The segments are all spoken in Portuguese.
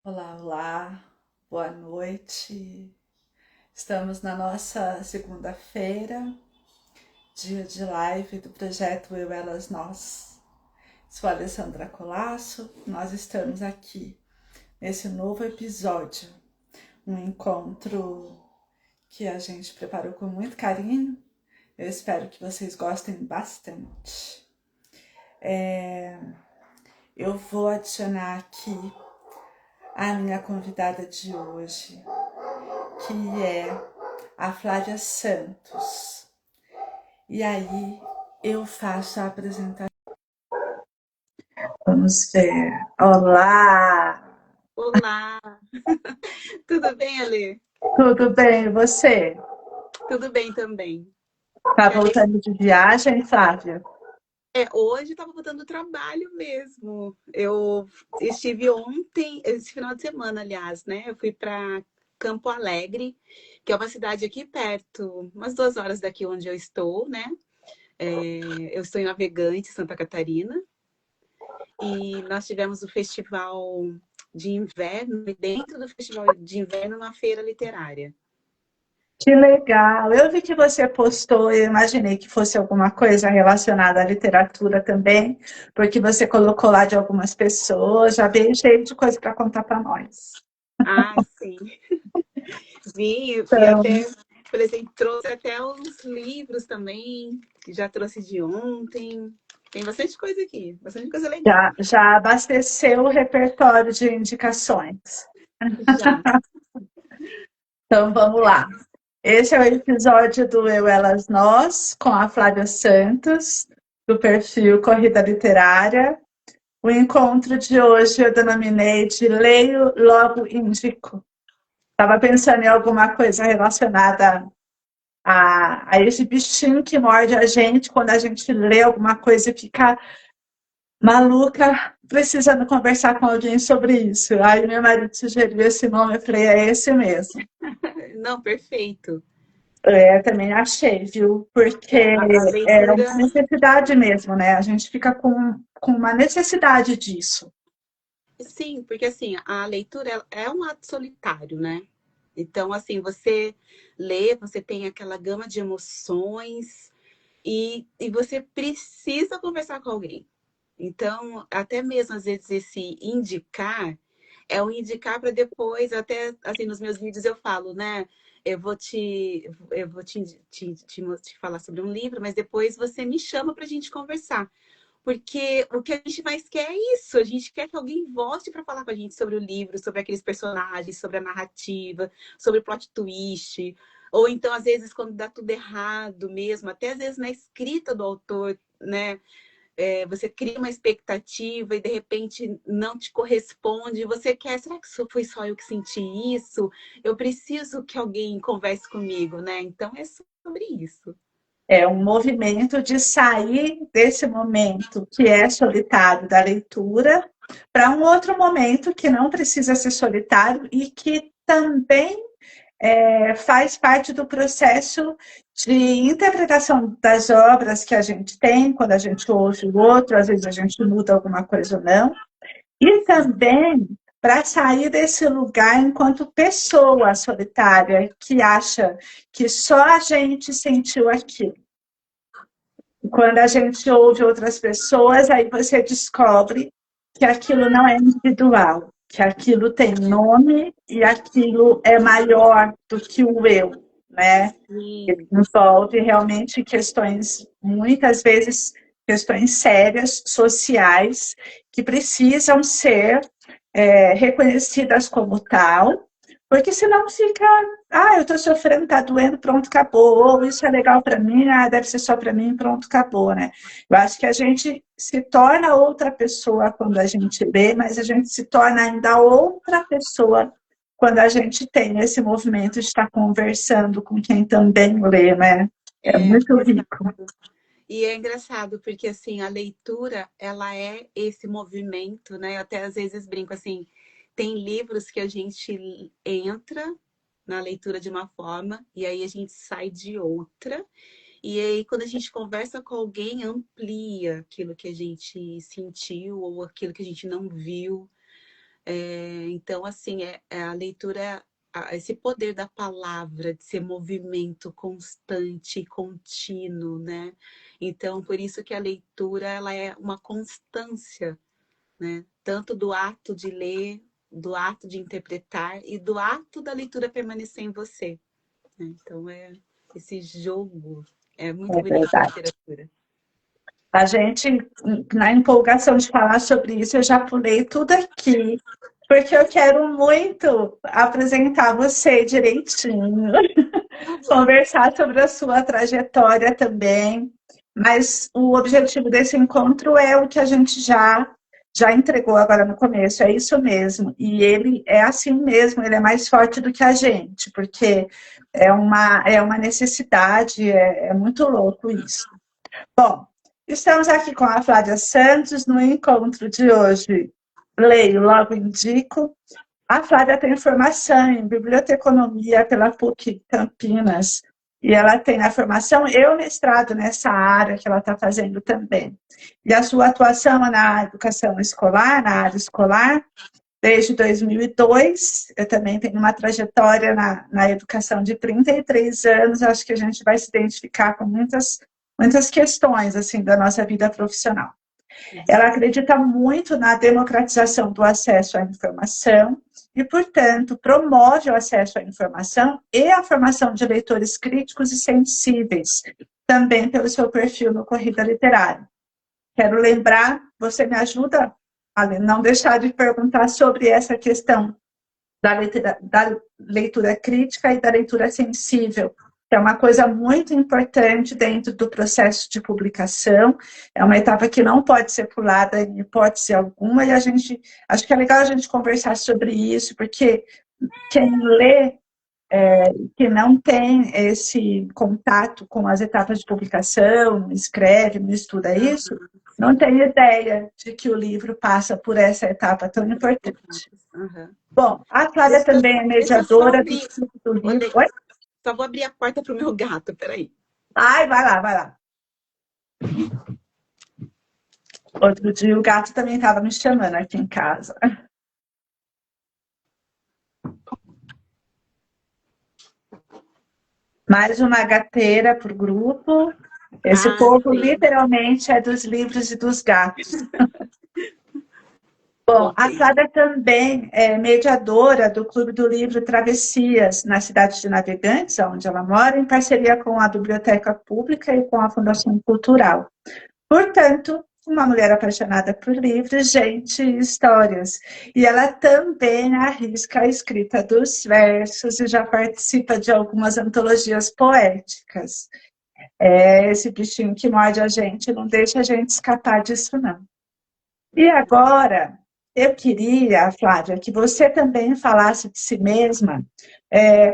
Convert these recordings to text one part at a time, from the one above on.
Olá, olá, boa noite. Estamos na nossa segunda-feira, dia de live do projeto Eu, Elas, Nós. Sou a Alessandra Colasso, nós estamos aqui nesse novo episódio, um encontro que a gente preparou com muito carinho. Eu espero que vocês gostem bastante. Eu vou adicionar aqui a minha convidada de hoje, que é a Flávia Santos. E aí eu faço a apresentação. Vamos ver. Olá! Olá, tudo bem, Ale? Tudo bem, e você? Tudo bem também. Tá Que ale... voltando de viagem, Flávia? Hoje estava botando trabalho mesmo. Eu estive ontem, esse final de semana, aliás, né? Eu fui para Campo Alegre, que é uma cidade aqui perto, umas 2 horas daqui onde eu estou, né? Eu estou em Navegante, Santa Catarina, e nós tivemos o festival de inverno, e dentro do festival de inverno, uma feira literária. Que legal! Eu vi que você postou, eu imaginei que fosse alguma coisa relacionada à literatura também, porque você colocou lá de algumas pessoas, já veio cheio de coisa para contar para nós. Ah, sim. Vim e Então, até, por exemplo, trouxe até os livros também, que já trouxe de ontem. Tem bastante coisa aqui, bastante coisa legal. já abasteceu o repertório de indicações. Já. Então, vamos lá. Esse é o episódio do Eu, Elas, Nós, com a Flávia Santos, do perfil Corrida Literária. O encontro de hoje eu denominei de Leio, Logo Indico. Estava pensando em alguma coisa relacionada a esse bichinho que morde a gente quando a gente lê alguma coisa e fica maluca, precisando conversar com alguém sobre isso. Aí meu marido sugeriu esse nome, eu falei, é esse mesmo. Não, perfeito. É, também achei, viu? Porque A é uma leitura, necessidade mesmo, né? A gente fica com uma necessidade disso. sim, porque assim, a leitura é um ato solitário, né? Então, assim, você lê, você tem aquela gama de emoções e você precisa conversar com alguém. Então, até mesmo às vezes esse indicar é um indicar para depois, até assim, nos meus vídeos eu falo, né? Eu vou te falar sobre um livro, mas depois você me chama para a gente conversar. Porque o que a gente mais quer é isso. A gente quer que alguém volte para falar com a gente sobre o livro, sobre aqueles personagens, sobre a narrativa, sobre o plot twist. Ou então, às vezes, quando dá tudo errado mesmo, até às vezes na escrita do autor, né? Você cria uma expectativa e de repente não te corresponde. Você quer, será que foi só eu que senti isso? Eu preciso que alguém converse comigo, né? Então é sobre isso. É um movimento de sair desse momento que é solitário da leitura para um outro momento que não precisa ser solitário e que também faz parte do processo de interpretação das obras que a gente tem, quando a gente ouve o outro, às vezes a gente muda alguma coisa ou não, e também para sair desse lugar enquanto pessoa solitária que acha que só a gente sentiu aquilo. Quando a gente ouve outras pessoas, aí você descobre que aquilo não é individual, que aquilo tem nome e aquilo é maior do que o eu, né? Ele Sim, envolve realmente questões, muitas vezes, questões sérias, sociais, que precisam ser reconhecidas como tal, porque senão fica, eu estou sofrendo, está doendo, pronto, acabou. Ou isso é legal para mim, deve ser só para mim, pronto, acabou, né? Eu acho que a gente se torna outra pessoa quando a gente lê, mas a gente se torna ainda outra pessoa quando a gente tem esse movimento de estar conversando com quem também lê, né? É muito rico. exato. E é engraçado porque assim, a leitura, ela é esse movimento, né? Eu até às vezes brinco assim, tem livros que a gente entra na leitura de uma forma e aí a gente sai de outra. E aí quando a gente conversa com alguém, amplia aquilo que a gente sentiu ou aquilo que a gente não viu. Então, assim, a leitura, esse poder da palavra, de ser movimento constante e contínuo, né? Então, por isso que a leitura, ela é uma constância, né? Tanto do ato de ler, do ato de interpretar e do ato da leitura permanecer em você, né? Então, esse jogo é muito É bonito na verdade. literatura. A gente, na empolgação de falar sobre isso, eu já pulei tudo aqui, porque eu quero muito apresentar você direitinho, Tá bom. conversar sobre a sua trajetória também. Mas o objetivo desse encontro é o que a gente já entregou agora no começo, é isso mesmo. E ele é assim mesmo, ele é mais forte do que a gente, porque é uma necessidade, é muito louco isso. Bom, estamos aqui com a Flávia Santos no encontro de hoje. Leio, logo indico. A Flávia tem formação em biblioteconomia pela PUC Campinas. E ela tem a formação e o mestrado nessa área que ela está fazendo também. E a sua atuação é na educação escolar, na área escolar, desde 2002. Eu também tenho uma trajetória na educação de 33 anos. Acho que a gente vai se identificar com muitas questões assim da nossa vida profissional. Ela acredita muito na democratização do acesso à informação e, portanto, promove o acesso à informação e a formação de leitores críticos e sensíveis, também pelo seu perfil no Corrida Literária. Quero lembrar, você me ajuda a não deixar de perguntar sobre essa questão da leitura crítica e da leitura sensível, que é uma coisa muito importante dentro do processo de publicação, é uma etapa que não pode ser pulada em hipótese alguma, e acho que é legal a gente conversar sobre isso, porque quem lê, que não tem esse contato com as etapas de publicação, não escreve, não estuda isso, não tem ideia de que o livro passa por essa etapa tão importante. Uhum. Bom, a Cláudia também é Deixa eu só mediadora do abrir. Clube do Livro. Olha, Oi? só vou abrir a porta pro meu gato, peraí. Ai, vai lá, vai lá. Outro dia o gato também estava me chamando aqui em casa. Mais uma gateira por grupo. Esse povo Sim. literalmente é dos livros e dos gatos. Bom, a Voltei. Cláudia também é mediadora do Clube do Livro Travessias, na cidade de Navegantes, onde ela mora, em parceria com a Biblioteca Pública e com a Fundação Cultural. Portanto, uma mulher apaixonada por livros, gente e histórias. E ela também arrisca a escrita dos versos e já participa de algumas antologias poéticas. É esse bichinho que morde a gente, não deixa a gente escapar disso, não. E agora, eu queria, Flávia, que você também falasse de si mesma,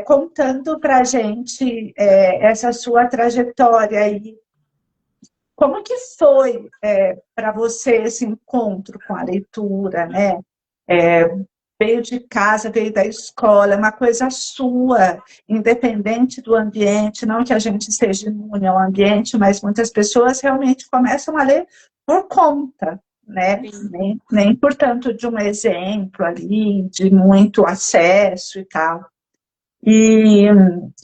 contando para a gente essa sua trajetória aí. Como que foi para você esse encontro com a leitura, né? Veio de casa, veio da escola, é uma coisa sua, independente do ambiente, não que a gente seja imune ao ambiente, mas muitas pessoas realmente começam a ler por conta, né? Sim. Nem por tanto de um exemplo ali, de muito acesso e tal. E,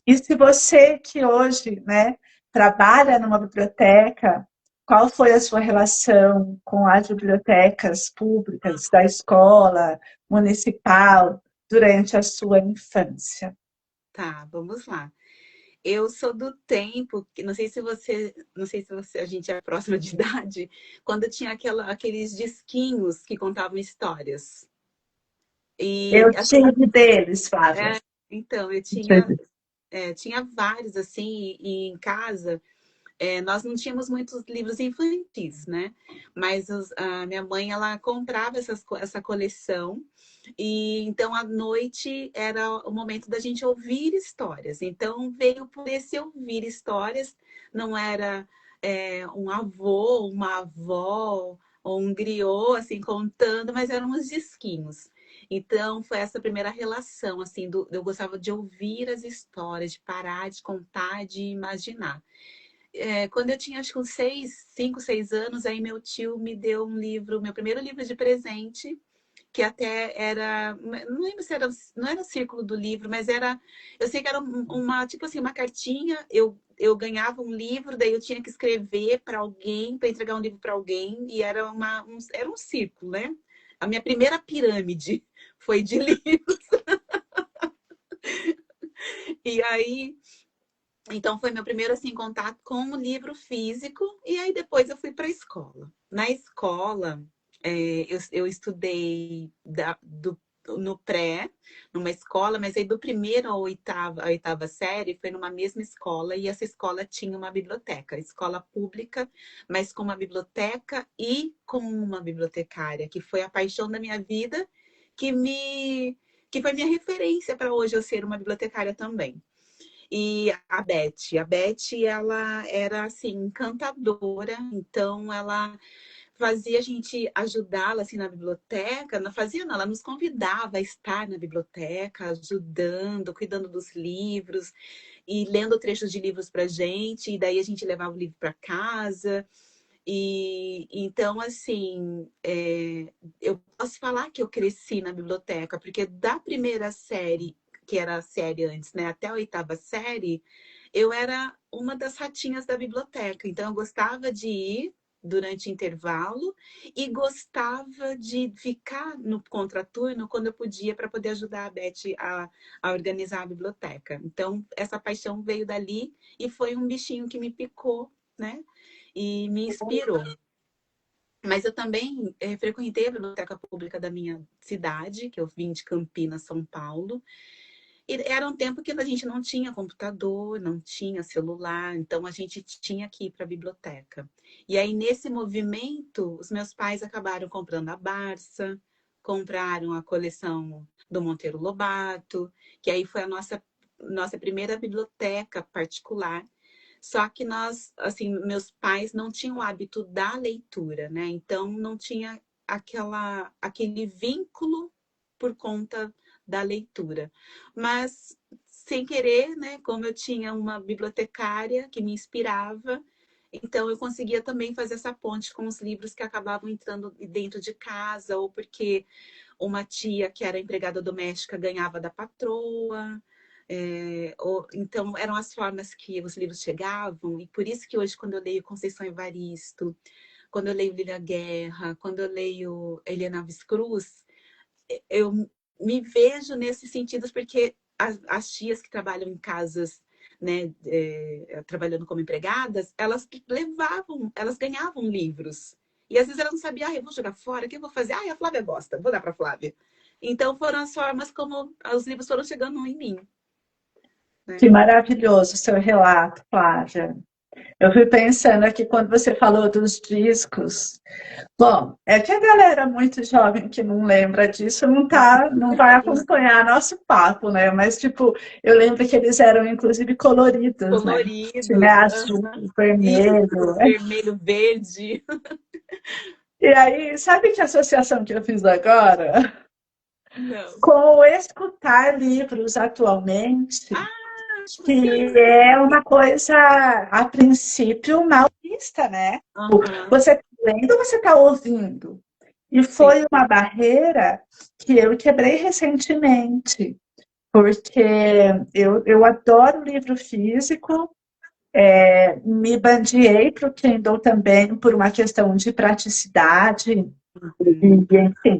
e se você que hoje, né, trabalha numa biblioteca, qual foi a sua relação com as bibliotecas públicas da escola municipal durante a sua infância? Tá, vamos lá. Eu sou do tempo, que não sei se você, a gente é próxima de idade, quando tinha aqueles disquinhos que contavam histórias. E Eu assim, tive deles, Flávia. então eu tinha, Tive. tinha vários assim, e em casa nós não tínhamos muitos livros infantis, né? Mas a minha mãe, ela comprava essa coleção. E então, à noite, era o momento da gente ouvir histórias. Então, veio por esse ouvir histórias. Não era um avô, uma avó, ou um griot, assim, contando, mas eram os disquinhos. Então, foi essa primeira relação, assim, eu gostava de ouvir as histórias, de parar, de contar, de imaginar. Quando eu tinha acho que uns 6, 5, 6 anos, aí meu tio me deu um livro, meu primeiro livro de presente, que até era, não lembro se era, não era o Círculo do Livro, mas era, eu sei que era uma, tipo assim, uma cartinha, eu ganhava um livro, daí eu tinha que escrever para alguém, para entregar um livro para alguém, e era era um círculo, né? A minha primeira pirâmide foi de livros. E aí, então foi meu primeiro assim contato com o livro físico, e aí depois eu fui para a escola. Na escola, eu estudei no pré, numa escola, mas aí do primeiro à oitava série foi numa mesma escola, e essa escola tinha uma biblioteca, escola pública, mas com uma biblioteca e com uma bibliotecária, que foi a paixão da minha vida, que me que foi minha referência para hoje eu ser uma bibliotecária também. E a Beth, ela era assim encantadora, então ela fazia a gente ajudá-la assim na biblioteca, não fazia não, ela nos convidava a estar na biblioteca, ajudando, cuidando dos livros e lendo trechos de livros para gente, e daí a gente levava o livro para casa. E então, assim, eu posso falar que eu cresci na biblioteca, porque da primeira série, que era a série antes, né, até a oitava série, eu era uma das ratinhas da biblioteca. Então, eu gostava de ir durante intervalo e gostava de ficar no contraturno quando eu podia para poder ajudar a Beth a organizar a biblioteca. Então, essa paixão veio dali e foi um bichinho que me picou, né? E me inspirou. Mas eu também frequentei a biblioteca pública da minha cidade, que eu vim de Campinas, São Paulo. E era um tempo que a gente não tinha computador, não tinha celular, então a gente tinha que ir para a biblioteca. E aí, nesse movimento, os meus pais acabaram comprando a Barça, compraram a coleção do Monteiro Lobato, que aí foi a nossa primeira biblioteca particular. Só que nós, assim, meus pais não tinham o hábito da leitura, né? Então não tinha aquele vínculo por conta da leitura. Mas sem querer, né? Como eu tinha uma bibliotecária que me inspirava, então eu conseguia também fazer essa ponte com os livros que acabavam entrando dentro de casa, ou porque uma tia que era empregada doméstica ganhava da patroa. Então, eram as formas que os livros chegavam, e por isso que hoje, quando eu leio Conceição Evaristo, quando eu leio Lília Guerra, quando eu leio Helena Alves Cruz, eu me vejo nesses sentidos, porque as tias que trabalham em casas, né, trabalhando como empregadas, elas ganhavam livros. E às vezes elas não sabiam, eu vou jogar fora, o que eu vou fazer? A Flávia gosta, vou dar para a Flávia. Então foram as formas como os livros foram chegando em mim. Que maravilhoso o seu relato, Flávia. Eu fui pensando aqui quando você falou dos discos. Bom, é que a galera muito jovem que não lembra disso não vai acompanhar nosso papo, né? Mas, tipo, eu lembro que eles eram, inclusive, coloridos, né? Coloridos. Tinha azul, vermelho. Isso, vermelho, verde. E aí, sabe que associação que eu fiz agora? Não. Com o escutar livros atualmente, que é uma coisa, a princípio, mal vista, né? Você está lendo ou você está ouvindo? E foi uma barreira que eu quebrei recentemente, porque eu adoro livro físico, me bandiei para o Kindle também por uma questão de praticidade, e, enfim,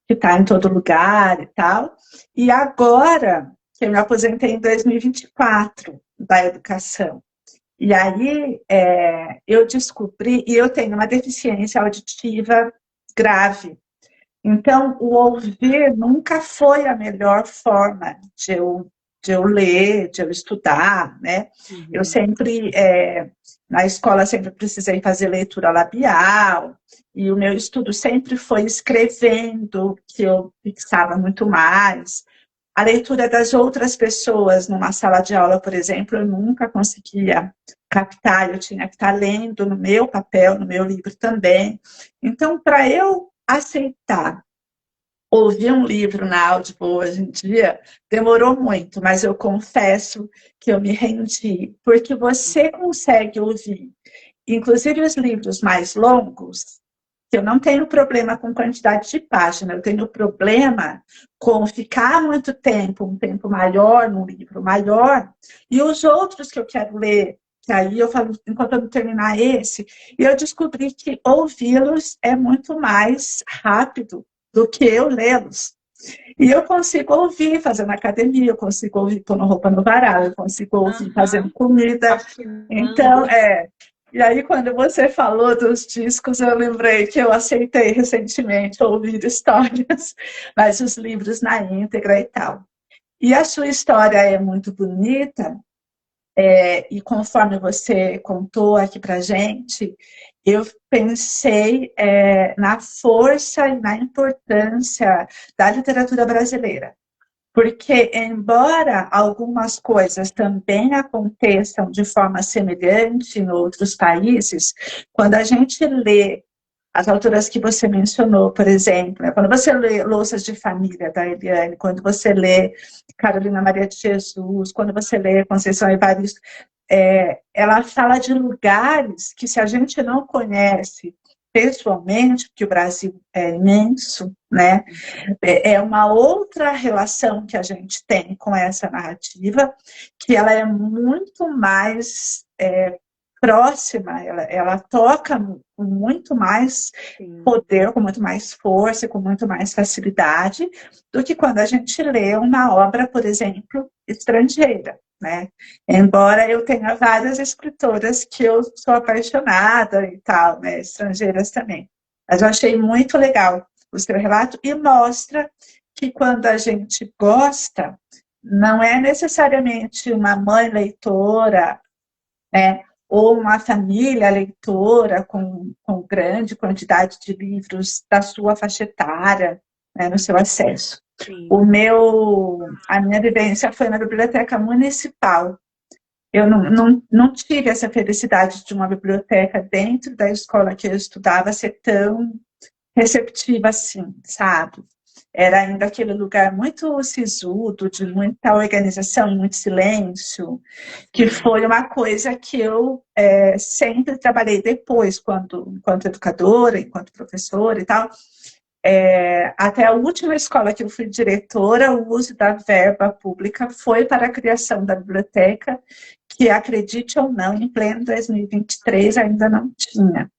que está em todo lugar e tal. E agora, que eu me aposentei em 2024 da educação, e aí eu descobri, e eu tenho uma deficiência auditiva grave, então o ouvir nunca foi a melhor forma de eu ler, de eu estudar, né? Eu sempre, na escola, sempre precisei fazer leitura labial, e o meu estudo sempre foi escrevendo, que eu fixava muito mais. A leitura das outras pessoas numa sala de aula, por exemplo, eu nunca conseguia captar, eu tinha que estar lendo no meu papel, no meu livro também. Então, para eu aceitar ouvir um livro na Audible hoje em dia, demorou muito, mas eu confesso que eu me rendi, porque você consegue ouvir, inclusive os livros mais longos, Eu não tenho problema com quantidade de página, eu tenho problema com ficar muito tempo, um tempo maior, num livro maior, e os outros que eu quero ler, que aí eu falo, enquanto eu não terminar esse, e eu descobri que ouvi-los é muito mais rápido do que eu lê-los. E eu consigo ouvir fazendo academia, eu consigo ouvir pondo roupa no varal, eu consigo ouvir fazendo Aham, comida. Então, faxinando. e aí, quando você falou dos discos, eu lembrei que eu aceitei recentemente ouvir histórias, mas os livros na íntegra e tal. E a sua história é muito bonita, e conforme você contou aqui para gente, eu pensei na força e na importância da literatura brasileira. Porque, embora algumas coisas também aconteçam de forma semelhante em outros países, quando a gente lê as autoras que você mencionou, por exemplo, né, quando você lê Louças de Família, da Eliane, quando você lê Carolina Maria de Jesus, quando você lê Conceição Evaristo, ela fala de lugares que, se a gente não conhece pessoalmente, porque o Brasil é imenso, né? É uma outra relação que a gente tem com essa narrativa, que ela é muito mais próxima, ela toca com muito mais Sim. poder, com muito mais força, com muito mais facilidade, do que quando a gente lê uma obra, por exemplo, estrangeira, né? Embora eu tenha várias escritoras que eu sou apaixonada e tal, né? Estrangeiras também. Mas eu achei muito legal o seu relato e mostra que quando a gente gosta, não é necessariamente uma mãe leitora, né, ou uma família leitora com grande quantidade de livros da sua faixa etária, né, no seu acesso. Sim. A minha vivência foi na biblioteca municipal. Eu não tive essa felicidade de uma biblioteca dentro da escola que eu estudava ser tão receptiva assim, sabe? Era ainda aquele lugar muito sisudo, de muita organização e muito silêncio, que Sim. foi uma coisa que eu sempre trabalhei depois, enquanto educadora, enquanto professora e tal. Até a última escola que eu fui diretora, o uso da verba pública foi para a criação da biblioteca, que, acredite ou não, em pleno 2023 ainda não tinha.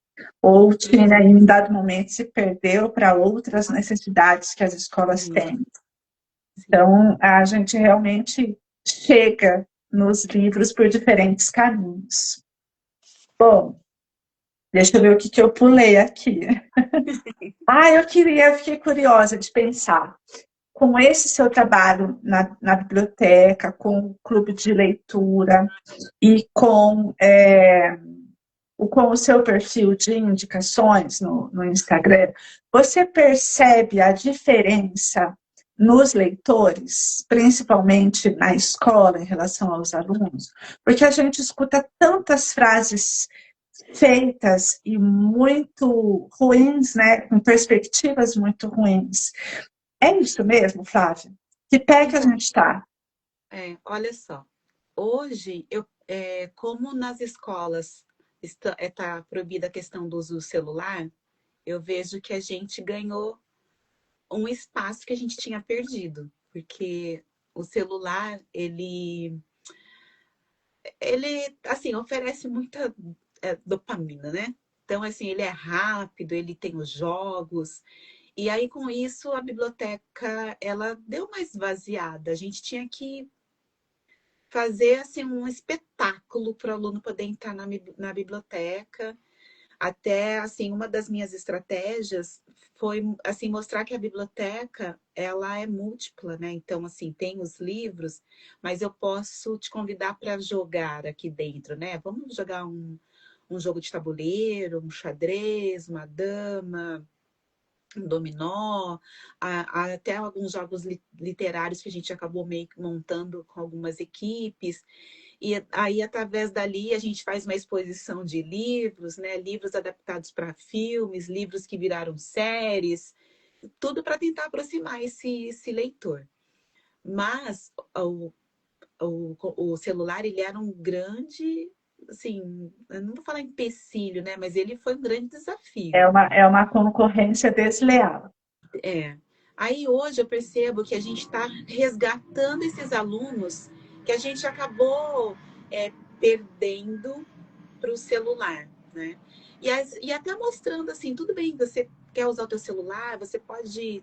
Ou tinha, em um dado momento, se perdeu para outras necessidades que as escolas Sim. têm. Sim. Então, a gente realmente chega nos livros por diferentes caminhos. Bom, deixa eu ver o que eu pulei aqui. Fiquei curiosa de pensar, com esse seu trabalho na biblioteca, com o clube de leitura e com o seu perfil de indicações no Instagram, você percebe a diferença nos leitores, principalmente na escola, em relação aos alunos? Porque a gente escuta tantas frases feitas e muito ruins, né? Com perspectivas muito ruins. É isso mesmo, Flávia? Que pé que a Então, gente está? olha só. Hoje, como nas escolas tá proibida a questão do uso do celular, eu vejo que a gente ganhou um espaço que a gente tinha perdido, porque o celular, ele assim, oferece muita dopamina, né? Então, assim, ele é rápido, ele tem os jogos, e aí com isso a biblioteca, ela deu uma esvaziada. A gente tinha que fazer assim um espetáculo para o aluno poder entrar na biblioteca. Até assim, uma das minhas estratégias foi assim mostrar que a biblioteca ela é múltipla, né? Então assim, tem os livros, mas eu posso te convidar para jogar aqui dentro, né? Vamos jogar um jogo de tabuleiro, um xadrez, uma dama, um dominó, até alguns jogos literários que a gente acabou meio que montando com algumas equipes. E aí, através dali, a gente faz uma exposição de livros, né? Livros adaptados para filmes, livros que viraram séries, tudo para tentar aproximar esse leitor. Mas o celular, ele era um grande assim, eu não vou falar empecilho, né? Mas ele foi um grande É desafio. uma concorrência desleal. É. Aí hoje eu percebo que a gente está resgatando esses alunos que a gente acabou perdendo para o celular, né? E até mostrando assim, tudo bem, você quer usar o teu celular, você pode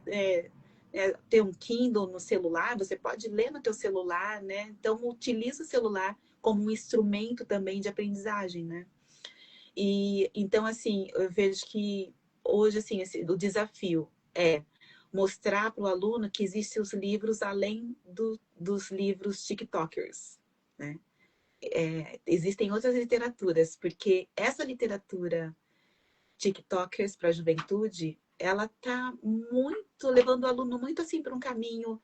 ter um Kindle no celular, você pode ler no teu celular, né? Então utiliza o celular como um instrumento também de aprendizagem, né? E então assim, eu vejo que hoje assim, o desafio é mostrar para o aluno que existem os livros além dos livros TikTokers, né? Existem outras literaturas, porque essa literatura TikTokers para a juventude, ela tá muito levando o aluno muito assim para um caminho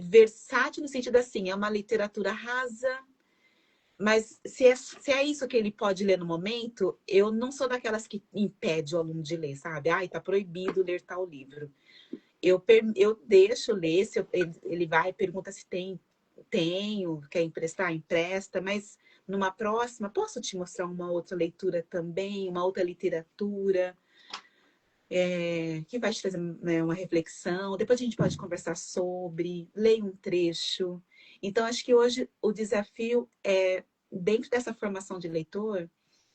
versátil no sentido assim, é uma literatura rasa, mas se é isso que ele pode ler no momento, eu não sou daquelas que impede o aluno de ler, sabe? Ai, tá proibido ler tal livro. Eu deixo ler, se ele vai, pergunta se tenho, quer emprestar, empresta, mas numa próxima, posso te mostrar uma outra leitura também, uma outra literatura, que vai te trazer, né, uma reflexão. Depois a gente pode conversar sobre, leia um trecho. Então, acho que hoje o desafio é, dentro dessa formação de leitor,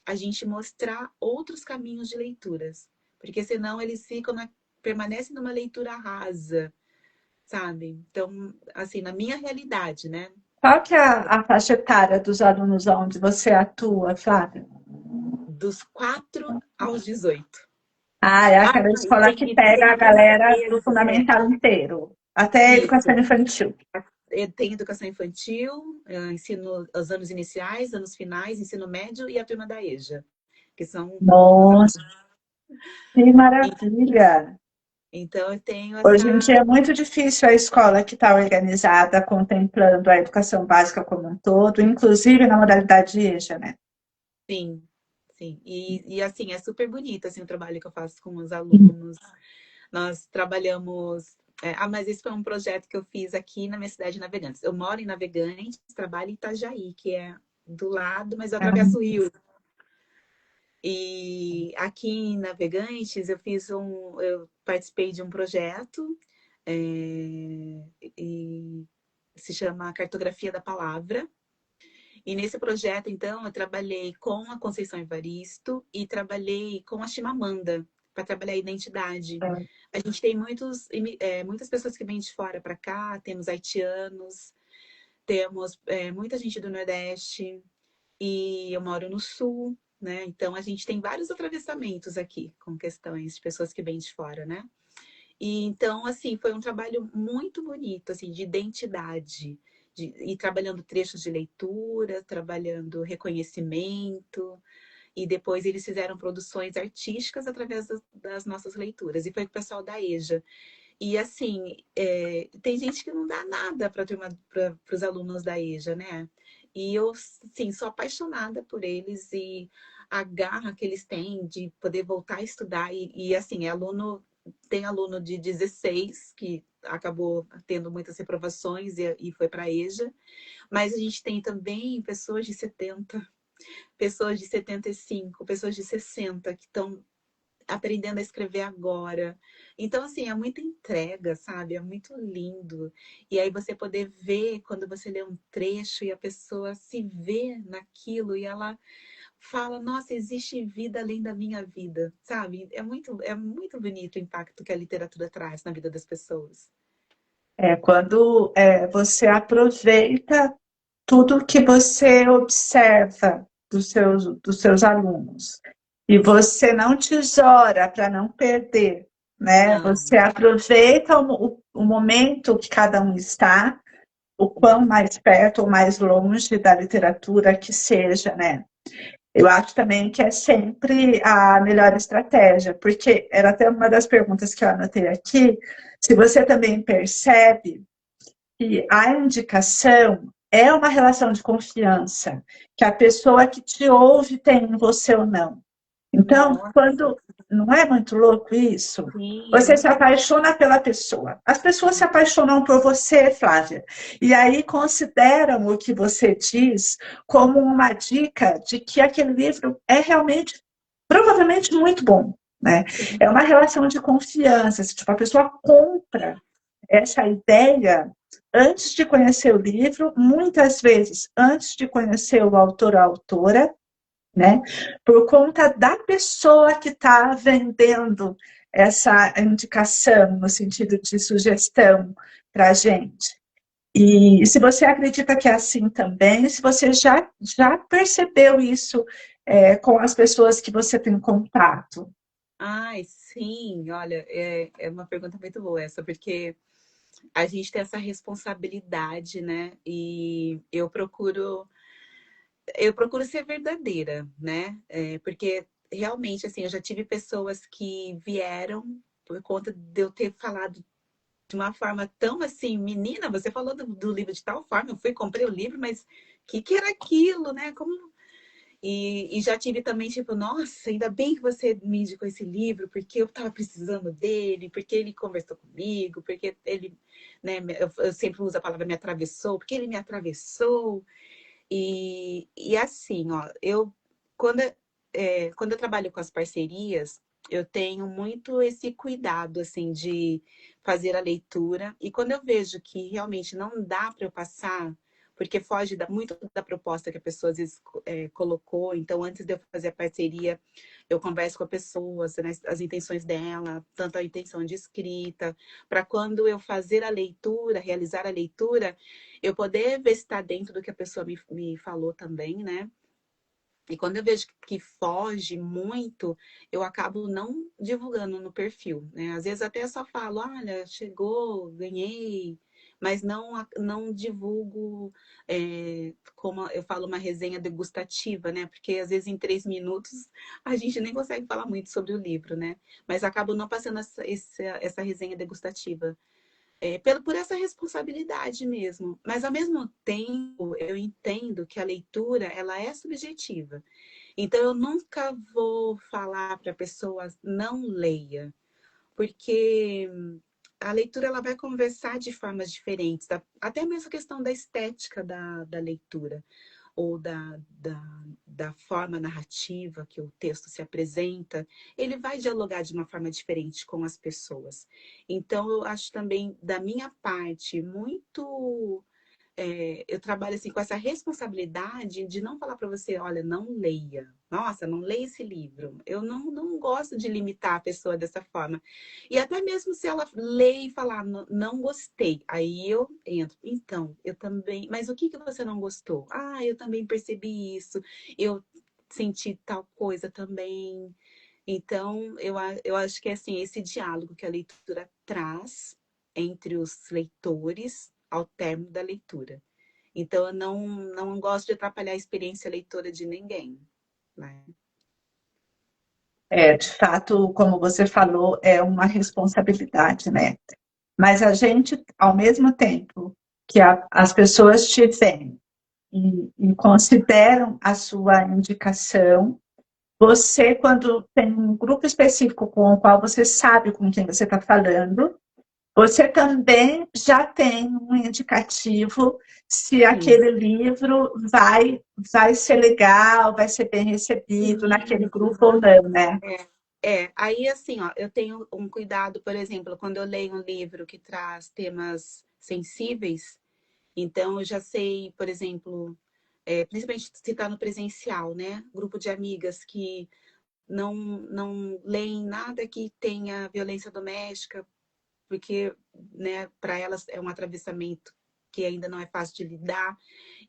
a gente mostrar outros caminhos de leituras. Porque senão eles permanecem numa leitura rasa, sabe? Então, assim, na minha realidade, né? Qual que é a faixa etária dos alunos onde você atua, Flávia? Dos 4 aos 18. Ah, é Ah, aquela e escola que pega a tem uma galera do coisa, fundamental inteiro, até a educação isso. infantil. Tem educação infantil, ensino, os anos iniciais, anos finais, ensino médio e a turma da EJA, que são os Nossa, alunos. que maravilha! Então, eu tenho Hoje em dia essa. é muito difícil a escola que está organizada, contemplando a educação básica como um todo, inclusive na modalidade EJA, né? Sim, sim. E assim, é super bonito assim, o trabalho que eu faço com os alunos. Nós trabalhamos. Mas esse foi um projeto que eu fiz aqui na minha cidade de Navegantes. Eu moro em Navegantes, trabalho em Itajaí, que é do lado, mas eu atravesso o rio. E aqui em Navegantes eu participei de um projeto é, e se chama Cartografia da Palavra. E nesse projeto, então, eu trabalhei com a Conceição Evaristo e trabalhei com a Chimamanda para trabalhar a identidade. A gente tem muitas pessoas que vêm de fora para cá, temos haitianos, temos muita gente do Nordeste e eu moro no Sul, né? Então a gente tem vários atravessamentos aqui com questões de pessoas que vêm de fora, né? E então, assim, foi um trabalho muito bonito, assim, de identidade, e trabalhando trechos de leitura, trabalhando reconhecimento, e depois eles fizeram produções artísticas através das nossas leituras, e foi com o pessoal da EJA. E assim, tem gente que não dá nada para os alunos da EJA, né? E eu, sim, sou apaixonada por eles e a garra que eles têm de poder voltar a estudar. E assim, tem aluno de 16 que acabou tendo muitas reprovações e foi para a EJA, mas a gente tem também pessoas de 70, pessoas de 75, pessoas de 60 que estão aprendendo a escrever agora. Então, assim, é muita entrega, sabe? É muito lindo. E aí você poder ver quando você lê um trecho e a pessoa se vê naquilo e ela fala, nossa, existe vida além da minha vida, sabe? É muito bonito o impacto que a literatura traz na vida das pessoas. É quando você aproveita tudo que você observa dos seus alunos. E você não tesoura para não perder, né? Não, Você aproveita o momento que cada um está, o quão mais perto ou mais longe da literatura que seja, né? Eu acho também que é sempre a melhor estratégia, porque era até uma das perguntas que eu anotei aqui, se você também percebe que a indicação é uma relação de confiança, que a pessoa que te ouve tem em você ou não. Então, nossa, quando Não é muito louco isso? Sim, é Você se muito louco. apaixona pela pessoa. As pessoas se apaixonam por você, Flávia. E aí consideram o que você diz como uma dica de que aquele livro é realmente, provavelmente, muito bom. Né? É uma relação de confiança. Tipo, a pessoa compra essa ideia antes de conhecer o livro, muitas vezes antes de conhecer o autor ou a autora, né? Por conta da pessoa que está vendendo essa indicação, no sentido de sugestão para a gente. E se você acredita que é assim também, se você já percebeu isso com as pessoas que você tem contato. Ai, sim, olha, é uma pergunta muito boa essa, porque a gente tem essa responsabilidade, né? E eu procuro ser verdadeira, né? Porque realmente, assim, eu já tive pessoas que vieram por conta de eu ter falado de uma forma tão assim, menina, você falou do livro de tal forma, eu fui, comprei o livro, mas o que era aquilo, né? E já tive também, tipo, nossa, ainda bem que você me indicou esse livro, porque eu estava precisando dele, porque ele conversou comigo, porque ele, né, eu sempre uso a palavra me atravessou, porque ele me atravessou. E assim, ó, quando, quando eu trabalho com as parcerias, eu tenho muito esse cuidado, assim, de fazer a leitura. E quando eu vejo que realmente não dá para eu passar, porque foge muito da proposta que a pessoa às vezes colocou. Então, antes de eu fazer a parceria, eu converso com a pessoa, né, as intenções dela, tanto a intenção de escrita, para quando eu fazer a leitura, realizar a leitura, eu poder ver se está dentro do que a pessoa me falou também, né? E quando eu vejo que foge muito, eu acabo não divulgando no perfil, né? Às vezes até só falo, olha, chegou, ganhei, mas não divulgo, como eu falo, uma resenha degustativa, né? Porque às vezes em 3 minutos a gente nem consegue falar muito sobre o livro, né? Mas acabo não passando essa resenha degustativa. Por essa responsabilidade mesmo. Mas, ao mesmo tempo, eu entendo que a leitura, ela é subjetiva. Então, eu nunca vou falar para a pessoa não leia, porque a leitura ela vai conversar de formas diferentes, tá? Até mesmo a questão da estética da leitura ou da forma narrativa que o texto se apresenta, ele vai dialogar de uma forma diferente com as pessoas. Então, eu acho também, da minha parte, muito eu trabalho assim com essa responsabilidade de não falar para você, olha, não leia. Nossa, não leia esse livro. Eu não gosto de limitar a pessoa dessa forma. E até mesmo se ela lê e falar, não gostei, aí eu entro. Então, eu também. Mas o que você não gostou? Ah, eu também percebi isso. Eu senti tal coisa também. Então, eu acho que é assim, esse diálogo que a leitura traz entre os leitores ao término da leitura. Então, eu não gosto de atrapalhar a experiência leitora de ninguém, né? De fato, como você falou, é uma responsabilidade, né? Mas a gente, ao mesmo tempo que as pessoas te veem e consideram a sua indicação, você, quando tem um grupo específico com o qual você sabe com quem você está falando, você também já tem um indicativo se Sim. aquele livro vai ser legal, vai ser bem recebido naquele Isso. grupo ou não, né? Aí assim, ó, eu tenho um cuidado, por exemplo, quando eu leio um livro que traz temas sensíveis, então eu já sei, por exemplo, principalmente se está no presencial, né? Grupo de amigas que não leem nada que tenha violência doméstica, porque, né, para elas é um atravessamento que ainda não é fácil de lidar.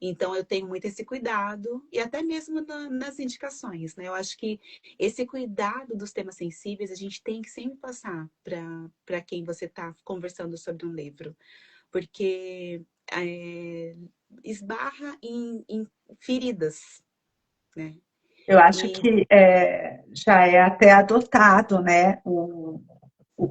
Então, eu tenho muito esse cuidado, e até mesmo nas indicações, né? Eu acho que esse cuidado dos temas sensíveis a gente tem que sempre passar para quem você está conversando sobre um livro, porque esbarra em feridas, né? Eu acho E que já é até adotado, né,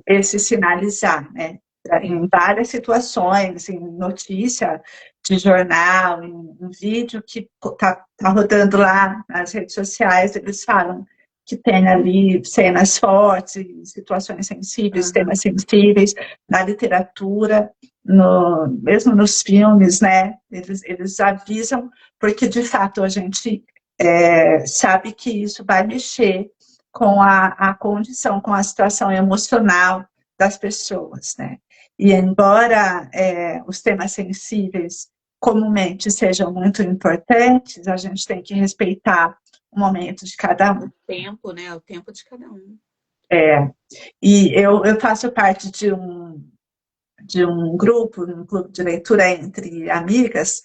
esse sinalizar, né? é, Em várias situações, em notícia de jornal, em um vídeo que está rodando lá nas redes sociais, eles falam que tem ali cenas fortes, situações sensíveis, temas Aham. sensíveis, na literatura, mesmo nos filmes, né? Eles avisam, porque de fato a gente sabe que isso vai mexer com a condição, com a situação emocional das pessoas, né? E embora os temas sensíveis comumente sejam muito importantes, a gente tem que respeitar o momento de cada O um. tempo, né? O tempo de cada um. É, e eu faço parte de um grupo, um clube de leitura entre amigas,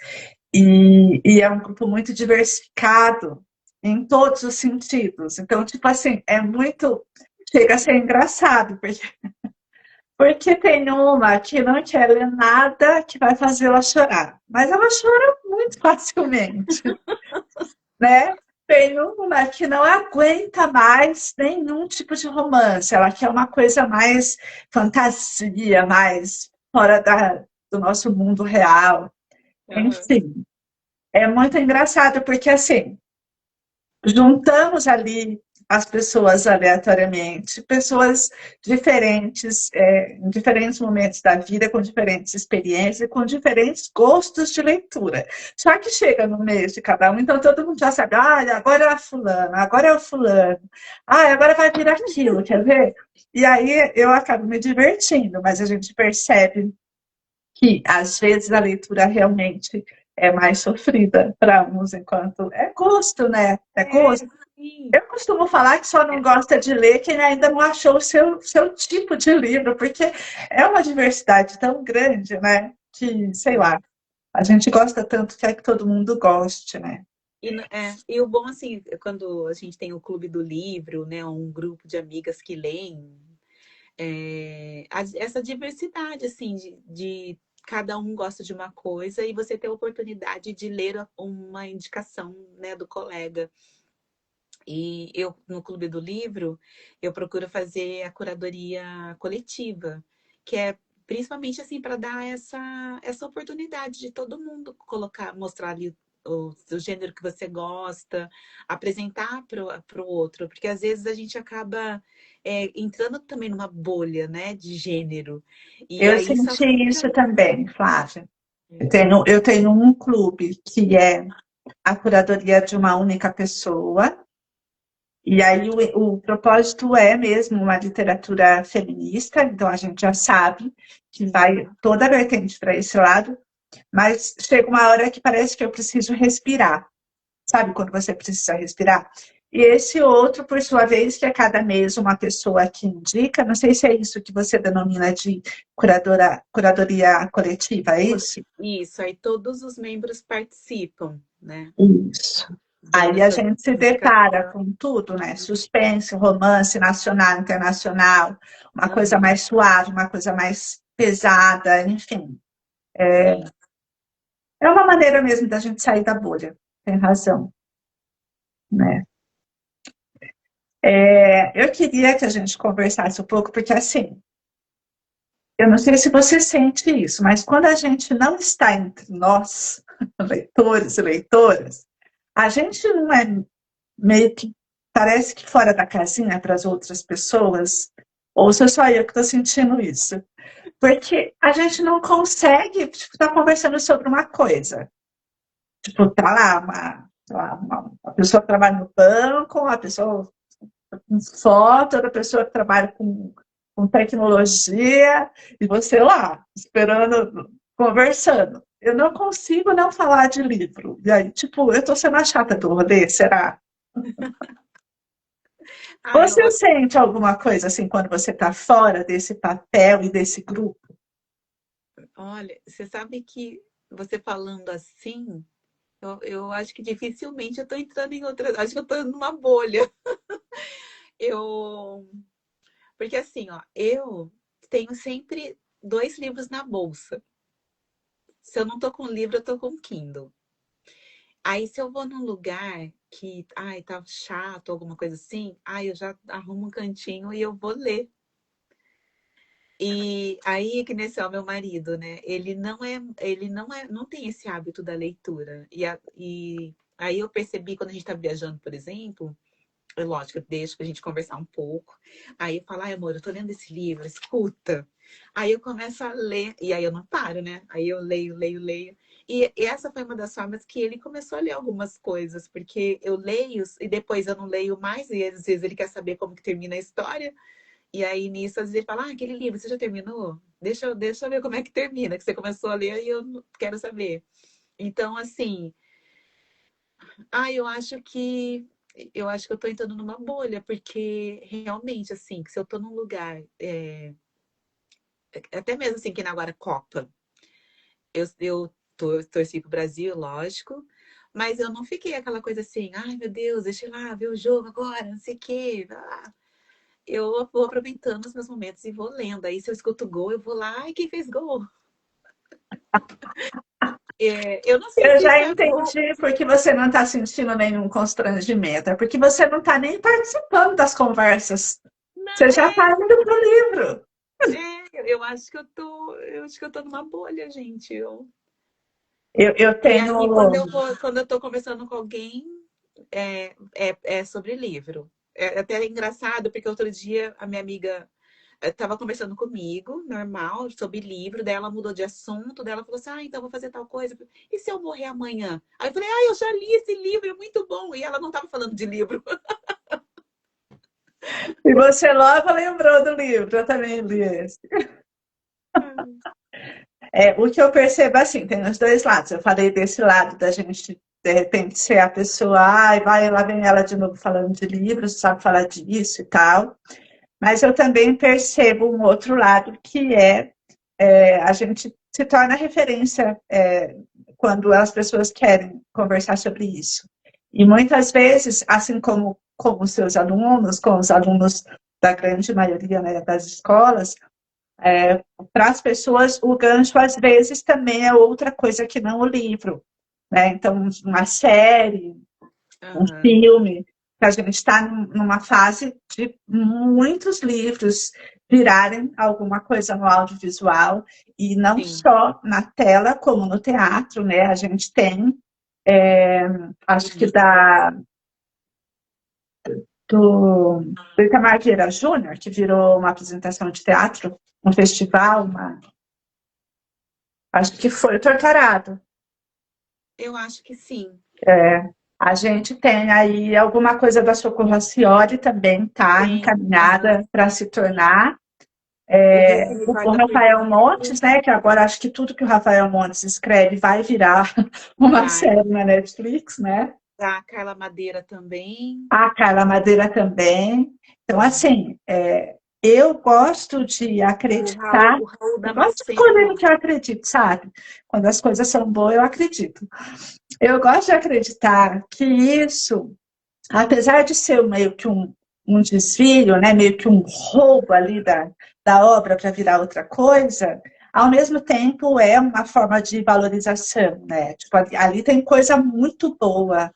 e é um grupo muito diversificado em todos os sentidos. Então, tipo assim, é muito. Chega a ser engraçado, porque tem uma que não quer ler nada que vai fazê-la chorar, mas ela chora muito facilmente, né? Tem uma que não aguenta mais nenhum tipo de romance, ela quer uma coisa mais fantasia, mais fora do nosso mundo real. Aham. Enfim, é muito engraçado, porque assim, juntamos ali as pessoas aleatoriamente, pessoas diferentes, em diferentes momentos da vida, com diferentes experiências, com diferentes gostos de leitura. Só que chega no mês de cada um, então todo mundo já sabe, ah, agora é a fulana, agora é o fulano, ah, agora vai vir aquilo, quer ver? E aí eu acabo me divertindo, mas a gente percebe que às vezes a leitura realmente é mais sofrida para uns, enquanto é gosto, né? É É, gosto. sim. Eu costumo falar que só não gosta de ler quem ainda não achou o seu tipo de livro, porque é uma diversidade tão grande, né? Que, sei lá, a gente gosta tanto que é que todo mundo goste, né? E o bom, assim, quando a gente tem o clube do livro, né, um grupo de amigas que leem, essa diversidade, assim, de cada um gosta de uma coisa e você ter a oportunidade de ler uma indicação, né, do colega. E eu, no Clube do Livro, eu procuro fazer a curadoria coletiva, que é principalmente assim para dar essa oportunidade de todo mundo colocar, mostrar ali o gênero que você gosta, apresentar para o outro, porque às vezes a gente acaba entrando também numa bolha, né, de gênero, e Eu aí só senti fica. isso também, Flávia. Eu tenho um clube que é a curadoria de uma única pessoa. E aí o propósito é mesmo uma literatura feminista, então a gente já sabe que vai toda a vertente para esse lado, mas chega uma hora que parece que eu preciso respirar, sabe quando você precisa respirar? E esse outro, por sua vez, que a cada mês uma pessoa que indica, não sei se é isso que você denomina de curadoria coletiva, é isso? Isso, aí todos os membros participam, né? Isso. Dando Aí a essas gente se depara indicações. com tudo, né? Suspense, romance, nacional, internacional, uma coisa Aham, mais suave, uma coisa mais pesada, enfim. sim. É uma maneira mesmo da gente sair da bolha. Tem razão, né? Eu queria que a gente conversasse um pouco, porque assim, eu não sei se você sente isso, mas quando a gente não está entre nós, leitores e leitoras, a gente não é meio que parece que fora da casinha para as outras pessoas, ou sou só eu que estou sentindo isso? Porque a gente não consegue estar conversando sobre uma coisa. Tipo, tá lá, uma pessoa que trabalha no banco, uma pessoa com foto, outra pessoa que trabalha com tecnologia, e você lá, esperando, conversando. Eu não consigo não falar de livro. E aí, tipo, eu estou sendo a chata do rolê, será? Ah, Você sente alguma coisa assim quando você está fora desse papel e desse grupo? olha, você sabe que você falando assim, eu acho que dificilmente eu tô entrando em outra. Acho que eu tô numa bolha. Eu. Porque assim, ó, eu tenho sempre dois livros na bolsa. Se eu não tô com livro, eu tô com Kindle. Aí, se eu vou num lugar que, ai, tá chato, alguma coisa assim, ai, eu já arrumo um cantinho e eu vou ler. E aí que nesse é o meu marido, né? Não tem esse hábito da leitura. E aí eu percebi quando a gente tá viajando, por exemplo, lógico, eu deixo pra gente conversar um pouco. Aí eu falo, ai, amor, eu tô lendo esse livro, escuta. Aí eu começo a ler, e aí eu não paro, né? Aí eu leio, leio, leio. E essa foi uma das formas que ele começou a ler algumas coisas, porque eu leio e depois eu não leio mais, e às vezes ele quer saber como que termina a história. E aí nisso, às vezes ele fala, ah, aquele livro, você já terminou? Deixa eu ver como é que termina, que você começou a ler e eu quero saber. Então, assim, eu acho que eu tô entrando numa bolha, porque realmente, assim, que se eu tô num lugar, até mesmo assim, que na agora Copa, eu torci pro Brasil, lógico, mas eu não fiquei aquela coisa assim, ai meu Deus, deixa eu lá ver o jogo agora, não sei o quê. Eu vou aproveitando os meus momentos e vou lendo. Aí se eu escuto gol, eu vou lá, ai, quem fez gol? Eu não sei Eu se já isso é bom. entendi porque você não está sentindo nenhum constrangimento. É porque você não está nem participando das conversas. Você Não, já está indo para o livro. eu acho que eu acho que eu tô numa bolha, gente. Eu E aí, tenho. quando eu tô conversando com alguém, é sobre livro. É até engraçado, porque outro dia a minha amiga estava conversando comigo, normal, sobre livro, daí ela mudou de assunto, daí ela falou assim, então eu vou fazer tal coisa. E se eu morrer amanhã? Aí eu falei, eu já li esse livro, é muito bom. E ela não estava falando de livro. E você logo lembrou do livro, eu também li esse. O que eu percebo assim, tem os dois lados. Eu falei desse lado da gente, de repente, ser a pessoa, vai, lá vem ela de novo falando de livros, sabe falar disso e tal. Mas eu também percebo um outro lado, que a gente se torna referência quando as pessoas querem conversar sobre isso. E muitas vezes, assim como com os seus alunos, com os alunos da grande maioria, né, das escolas, para as pessoas o gancho às vezes também é outra coisa que não o livro, né? Então, uma série, um Aham, filme, que a gente está numa fase de muitos livros virarem alguma coisa no audiovisual, e não sim. só na tela, como no teatro, né? A gente tem, acho que do Itamar Vieira Júnior, que virou uma apresentação de teatro, um festival, acho que foi o Torturado. Eu acho que sim. A gente tem aí alguma coisa da Socorro Racioli também está Tem. Aham. encaminhada para se tornar. O Vice Me O Corta por Rafael Dentro. Montes, né, que agora acho que tudo que o Rafael Montes escreve vai virar uma Vai. série na Netflix, né? A Carla Madeira também. A Carla Madeira também. Então, assim, eu gosto de acreditar, O Raul eu gosto de escolher no Damasceno. que eu acredito, sabe? Quando as coisas são boas, eu acredito. Eu gosto de acreditar que isso, apesar de ser meio que um desvio, né, meio que um roubo ali da obra para virar outra coisa, ao mesmo tempo é uma forma de valorização, né? Tipo, ali tem coisa muito boa,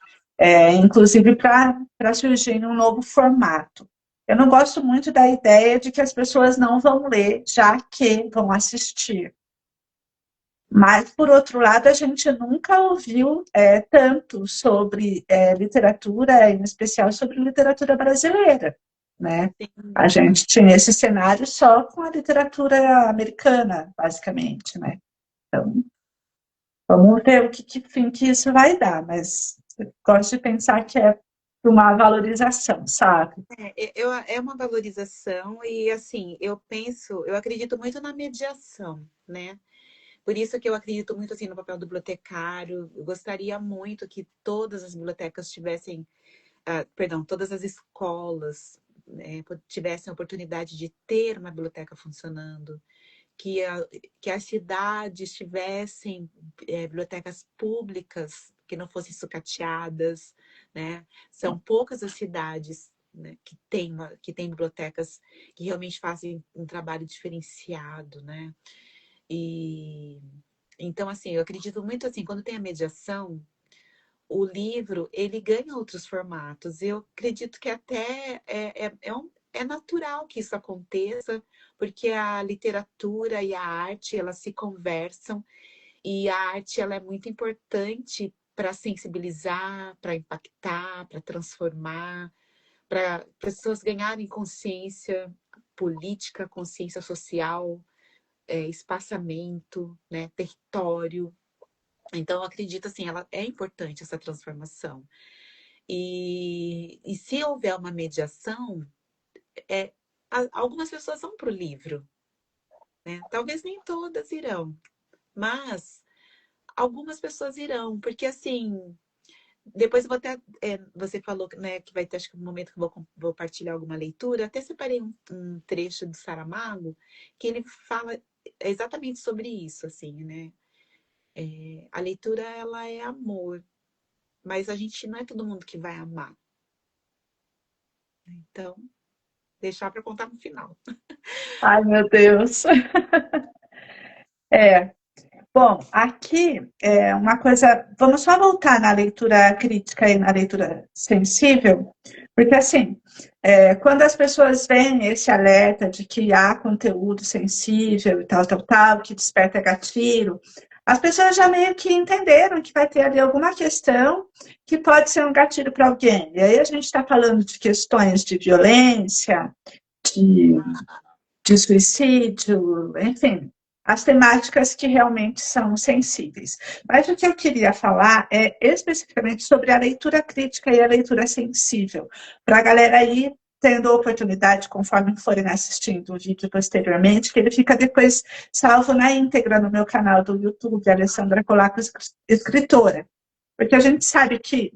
inclusive para surgir em um novo formato. Eu não gosto muito da ideia de que as pessoas não vão ler, já que vão assistir. Mas, por outro lado, a gente nunca ouviu tanto sobre literatura, em especial sobre literatura brasileira, né? A Sim. gente tinha esse cenário só com a literatura americana, basicamente, né? Então, vamos ver que fim que isso vai dar, mas eu gosto de pensar que é uma valorização, sabe? É uma valorização e, assim, eu acredito muito na mediação, né? Por isso que eu acredito muito, assim, no papel do bibliotecário. Eu gostaria muito que todas as bibliotecas tivessem, perdão, todas as escolas, né, tivessem a oportunidade de ter uma biblioteca funcionando, que, que as cidades tivessem bibliotecas públicas que não fossem sucateadas, né? São poucas as cidades, né, que tem bibliotecas que realmente fazem um trabalho diferenciado, né? E então, assim, eu acredito muito assim, quando tem a mediação, o livro ele ganha outros formatos. Eu acredito que até é natural que isso aconteça, porque a literatura e a arte elas se conversam e a arte ela é muito importante para sensibilizar, para impactar, para transformar, para pessoas ganharem consciência política, consciência social, espaçamento, né, território. Então, eu acredito assim, ela é importante essa transformação. E se houver uma mediação, algumas pessoas vão para o livro, né? Talvez nem todas irão, mas algumas pessoas irão, porque assim, depois eu vou até, você falou, né, que vai ter, acho que um momento que eu vou partilhar alguma leitura, até separei um trecho do Saramago, que ele fala exatamente sobre isso, assim, né? A leitura, ela é amor, mas a gente não é todo mundo que vai amar. Então, deixar para contar no final. Ai, meu Deus. É, bom, aqui é uma coisa. Vamos só voltar na leitura crítica e na leitura sensível, porque assim, quando as pessoas veem esse alerta de que há conteúdo sensível e tal, tal, tal, que desperta gatilho, as pessoas já meio que entenderam que vai ter ali alguma questão que pode ser um gatilho para alguém. E aí a gente está falando de questões de violência, de de suicídio, enfim, as temáticas que realmente são sensíveis. Mas o que eu queria falar é especificamente sobre a leitura crítica e a leitura sensível, para a galera aí tendo a oportunidade, conforme forem assistindo o vídeo posteriormente, que ele fica depois salvo na íntegra no meu canal do YouTube, Alessandra Colaco, escritora. Porque a gente sabe que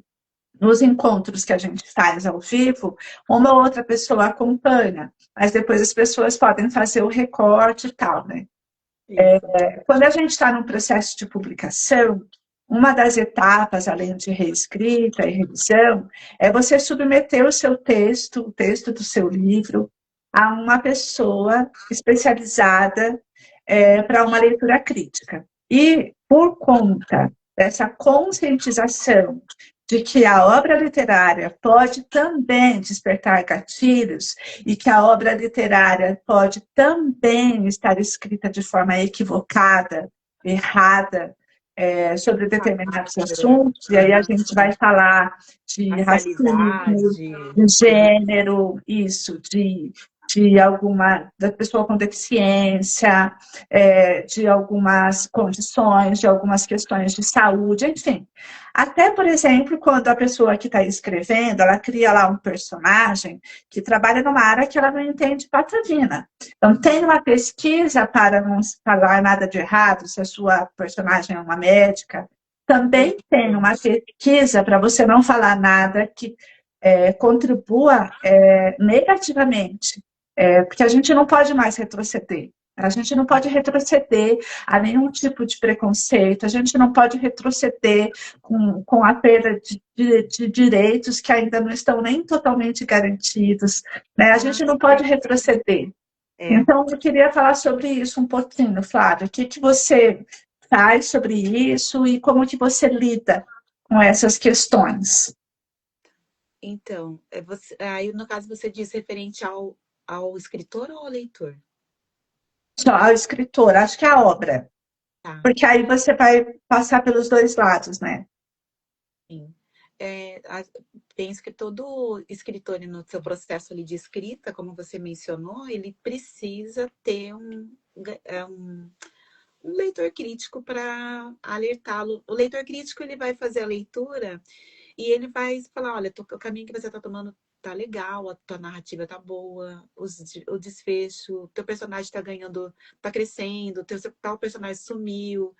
nos encontros que a gente faz ao vivo, uma ou outra pessoa acompanha, mas depois as pessoas podem fazer o recorte e tal, né? Isso. Quando a gente está num processo de publicação, uma das etapas, além de reescrita e revisão, é você submeter o seu texto, o texto do seu livro, a uma pessoa especializada para uma leitura crítica. E, por conta dessa conscientização de que a obra literária pode também despertar gatilhos e que a obra literária pode também estar escrita de forma equivocada, errada, sobre determinados assuntos, e aí a gente vai falar de racismo, Racialidade. de gênero, isso, de alguma da pessoa com deficiência, de algumas condições, de algumas questões de saúde, enfim. Até, por exemplo, quando a pessoa que está escrevendo, ela cria lá um personagem que trabalha numa área que ela não entende patavina. Então, tem uma pesquisa para não falar nada de errado, se a sua personagem é uma médica. Também tem uma pesquisa para você não falar nada que contribua negativamente, porque a gente não pode mais retroceder. A gente não pode retroceder a nenhum tipo de preconceito, a gente não pode retroceder com a perda de direitos que ainda não estão nem totalmente garantidos. Né? A gente não pode retroceder. É. Então, eu queria falar sobre isso um pouquinho, Flávia. O que, que você faz sobre isso e como que você lida com essas questões? Então, aí no caso você diz referente ao escritor ou ao leitor? Só a escritora, acho que é a obra. Tá, Porque aí você vai passar pelos dois lados, né? sim. Penso que todo escritor no seu processo ali de escrita, como você mencionou, ele precisa ter um leitor crítico para alertá-lo. O leitor crítico ele vai fazer a leitura e ele vai falar, olha, o caminho que você está tomando tá legal, a tua narrativa tá boa, o desfecho, teu personagem está ganhando, tá crescendo, tal personagem sumiu.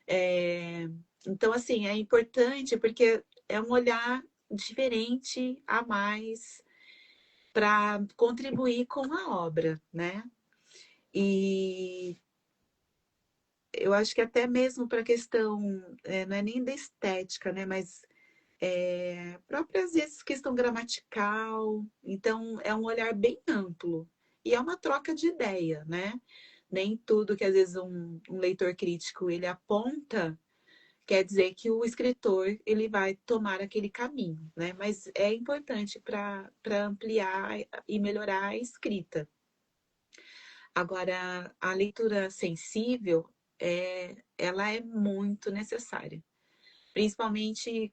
É, então, assim, é importante porque é um olhar diferente a mais para contribuir com a obra, né? E eu acho que até mesmo para a questão, não é nem da estética, né? Mas própria, às vezes, questão gramatical. Então, é um olhar bem amplo. E é uma troca de ideia, né? Nem tudo que, às vezes, um leitor crítico ele aponta quer dizer que o escritor ele vai tomar aquele caminho, né? Mas é importante para ampliar e melhorar a escrita. Agora, a leitura sensível, ela é muito necessária. Principalmente,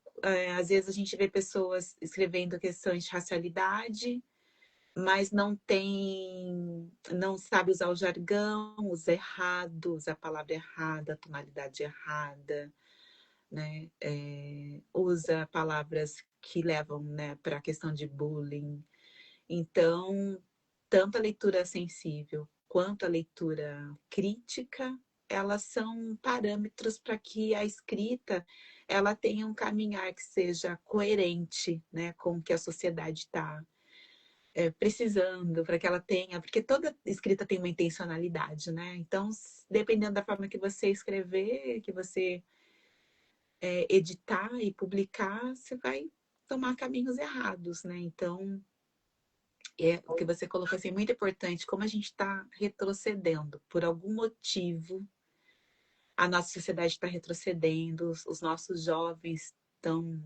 às vezes a gente vê pessoas escrevendo questões de racialidade, mas não sabe usar o jargão, usa errado, usa a palavra errada, a tonalidade errada, né? Usa palavras que levam, né, para a questão de bullying. Então, tanto a leitura sensível quanto a leitura crítica, elas são parâmetros para que a escrita ela tenha um caminhar que seja coerente, né, com o que a sociedade está precisando, para que ela tenha, porque toda escrita tem uma intencionalidade, né? Então, dependendo da forma que você escrever, que você editar e publicar, você vai tomar caminhos errados, né? Então, o que você colocou assim, é muito importante, como a gente está retrocedendo, por algum motivo, a nossa sociedade está retrocedendo, os nossos jovens estão,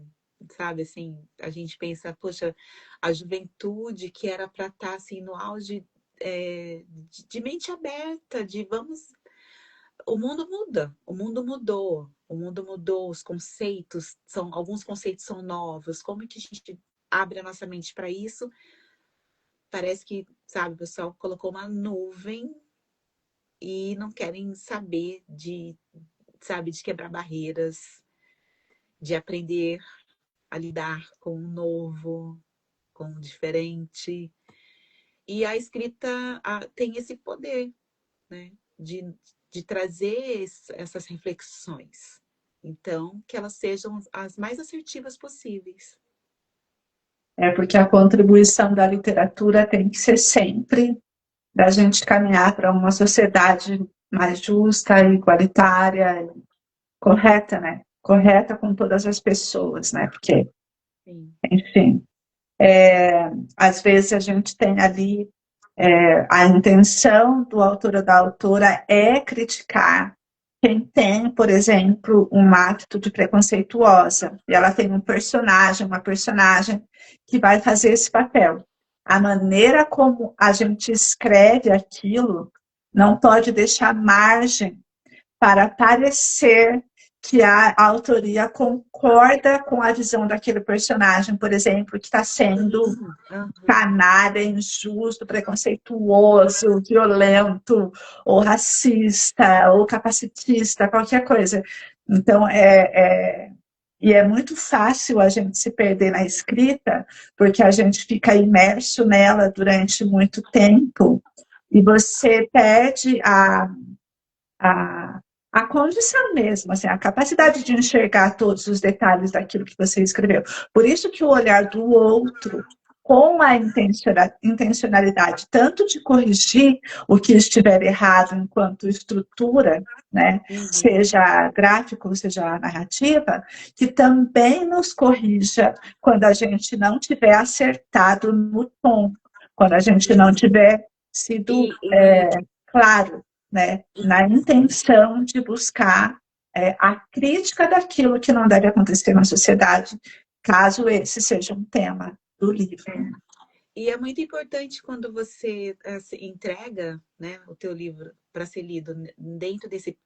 sabe, assim, a gente pensa, poxa, a juventude que era para estar assim no auge de mente aberta, de vamos, o mundo muda, o mundo mudou, os conceitos são, alguns conceitos são novos, como que a gente abre a nossa mente para isso? Parece que, sabe, o pessoal colocou uma nuvem e não querem saber sabe, de quebrar barreiras, de aprender a lidar com o novo, com o diferente. E a escrita tem esse poder, né, de trazer essas reflexões. Então, que elas sejam as mais assertivas possíveis. Porque a contribuição da literatura tem que ser sempre da gente caminhar para uma sociedade mais justa, igualitária, correta, né? Correta com todas as pessoas, né? Porque, Sim. enfim, às vezes a gente tem ali a intenção do autor ou da autora é criticar quem tem, por exemplo, uma atitude preconceituosa, e ela tem uma personagem que vai fazer esse papel. A maneira como a gente escreve aquilo não pode deixar margem para parecer que a autoria concorda com a visão daquele personagem, por exemplo, que está sendo canalha, injusto, preconceituoso, violento, ou racista, ou capacitista, qualquer coisa. Então, e é muito fácil a gente se perder na escrita, porque a gente fica imerso nela durante muito tempo, e você perde a condição mesmo, assim, a capacidade de enxergar todos os detalhes daquilo que você escreveu. Por isso que o olhar do outro, com a intencionalidade tanto de corrigir o que estiver errado enquanto estrutura, né, seja gráfico, seja narrativa, que também nos corrija quando a gente não tiver acertado no tom, quando a gente não tiver sido claro, né, na intenção de buscar a crítica daquilo que não deve acontecer na sociedade, caso esse seja um tema do livro. E é muito importante quando você entrega, né, o teu livro para ser lido dentro desse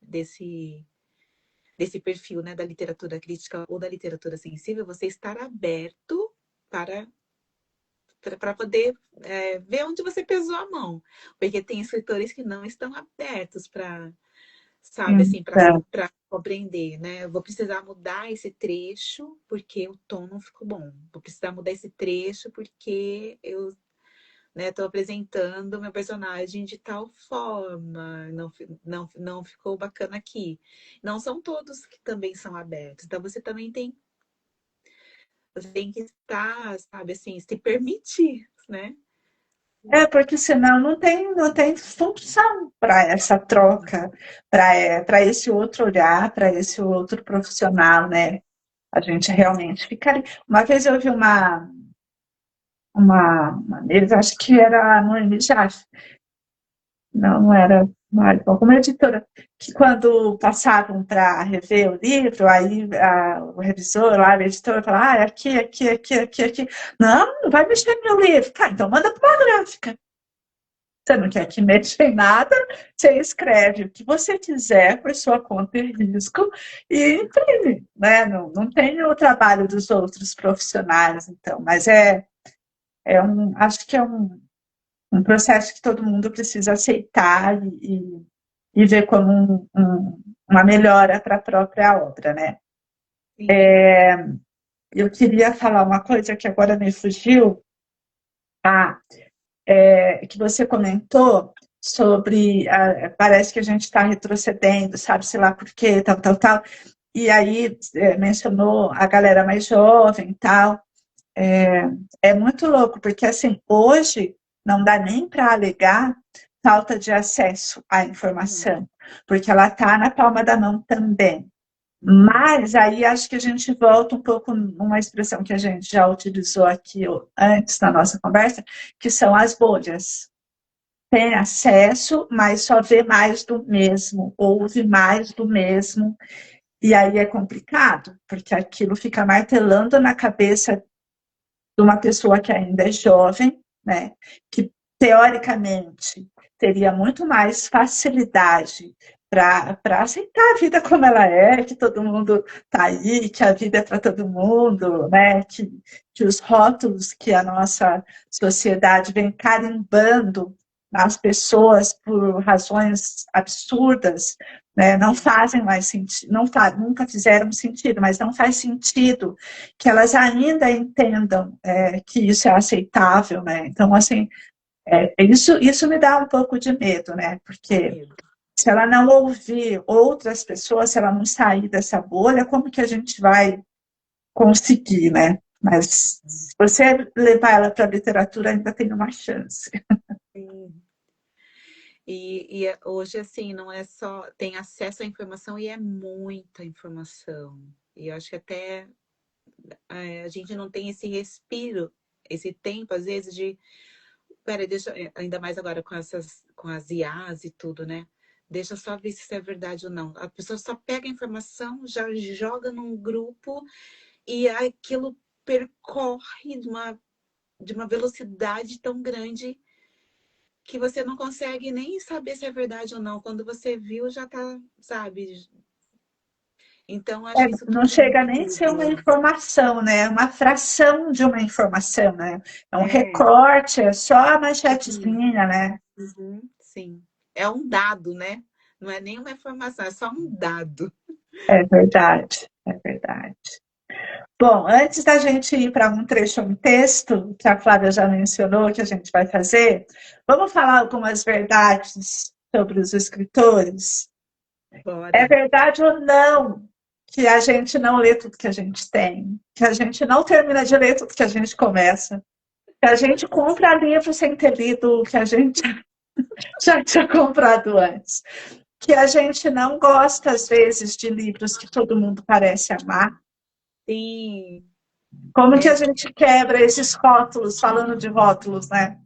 perfil, né, da literatura crítica ou da literatura sensível, você estar aberto para poder ver onde você pesou a mão. Porque tem escritores que não estão abertos para, sabe, assim, para compreender, né? Eu vou precisar mudar esse trecho porque o tom não ficou bom. Vou precisar mudar esse trecho porque eu, né, estou apresentando meu personagem de tal forma, não ficou bacana aqui. Não são todos que também são abertos. Então, você também você tem que estar, sabe, assim, se permitir, né? Porque senão não tem função para essa troca, para esse outro olhar, para esse outro profissional, né? A gente realmente fica ali. Uma vez eu vi eles acho que era no MJAF, não era alguma editora, que quando passavam para rever o livro, aí o revisor lá, o editor, falava, aqui, aqui, aqui, aqui, aqui. Não vai mexer no meu livro. Tá, então manda para uma gráfica. Você não quer que mexa em nada, você escreve o que você quiser por sua conta e risco e imprime, né? Não tem o trabalho dos outros profissionais, então, mas acho que é um processo que todo mundo precisa aceitar e ver como uma melhora para a própria obra, né? Sim. Eu queria falar uma coisa que agora me fugiu, ah, que você comentou sobre, parece que a gente está retrocedendo, sabe-se lá por quê, tal, tal, tal, e aí mencionou a galera mais jovem e tal. É muito louco, porque assim, hoje não dá nem para alegar falta de acesso à Uhum. informação, porque ela está na palma da mão também. Uhum. Mas aí acho que a gente volta um pouco numa expressão que a gente já utilizou aqui antes na nossa conversa, que são as bolhas. Tem acesso, mas só vê mais do mesmo, ouve mais do mesmo, e aí é complicado, porque aquilo fica martelando na cabeça de uma pessoa que ainda é jovem, né? Que teoricamente teria muito mais facilidade para aceitar a vida como ela é, que todo mundo está aí, que a vida é para todo mundo, né? Que os rótulos que a nossa sociedade vem carimbando nas pessoas por razões absurdas, né? Não fazem mais sentido, nunca fizeram sentido, mas não faz sentido que elas ainda entendam que isso é aceitável, né? Então, assim, isso me dá um pouco de medo, né? Dá Porque medo. se ela não ouvir outras pessoas, se ela não sair dessa bolha, como que a gente vai conseguir, né? Mas se você levar ela para a literatura, ainda tem uma chance. Sim. Hoje, assim, não é só. Tem acesso à informação e é muita informação. E eu acho que até a gente não tem esse respiro, esse tempo, às vezes, de. Peraí, deixa. Ainda mais agora com com as IAs e tudo, né? Deixa eu só ver se isso é verdade ou não. A pessoa só pega a informação, já joga num grupo e aquilo percorre de uma velocidade tão grande que você não consegue nem saber se é verdade ou não. Quando você viu, já tá, sabe? Então, acho isso Não tudo chega nem a ser uma muito. informação, né? É uma fração de uma informação, né? É um É, recorte, é só a sim. manchetezinha, né? Uhum, sim. É um dado, né? Não é nem uma informação, é só um dado. É verdade, é verdade. Bom, antes da gente ir para um trecho, um texto, que a Flávia já mencionou, que a gente vai fazer, vamos falar algumas verdades sobre os escritores? É Bora. verdade ou não que a gente não lê tudo que a gente tem, que a gente não termina de ler tudo que a gente começa, que a gente compra livro sem ter lido o que a gente já tinha comprado antes, que a gente não gosta, às vezes, de livros que todo mundo parece amar. Sim, Como que é, a gente quebra esses rótulos, falando de rótulos, né?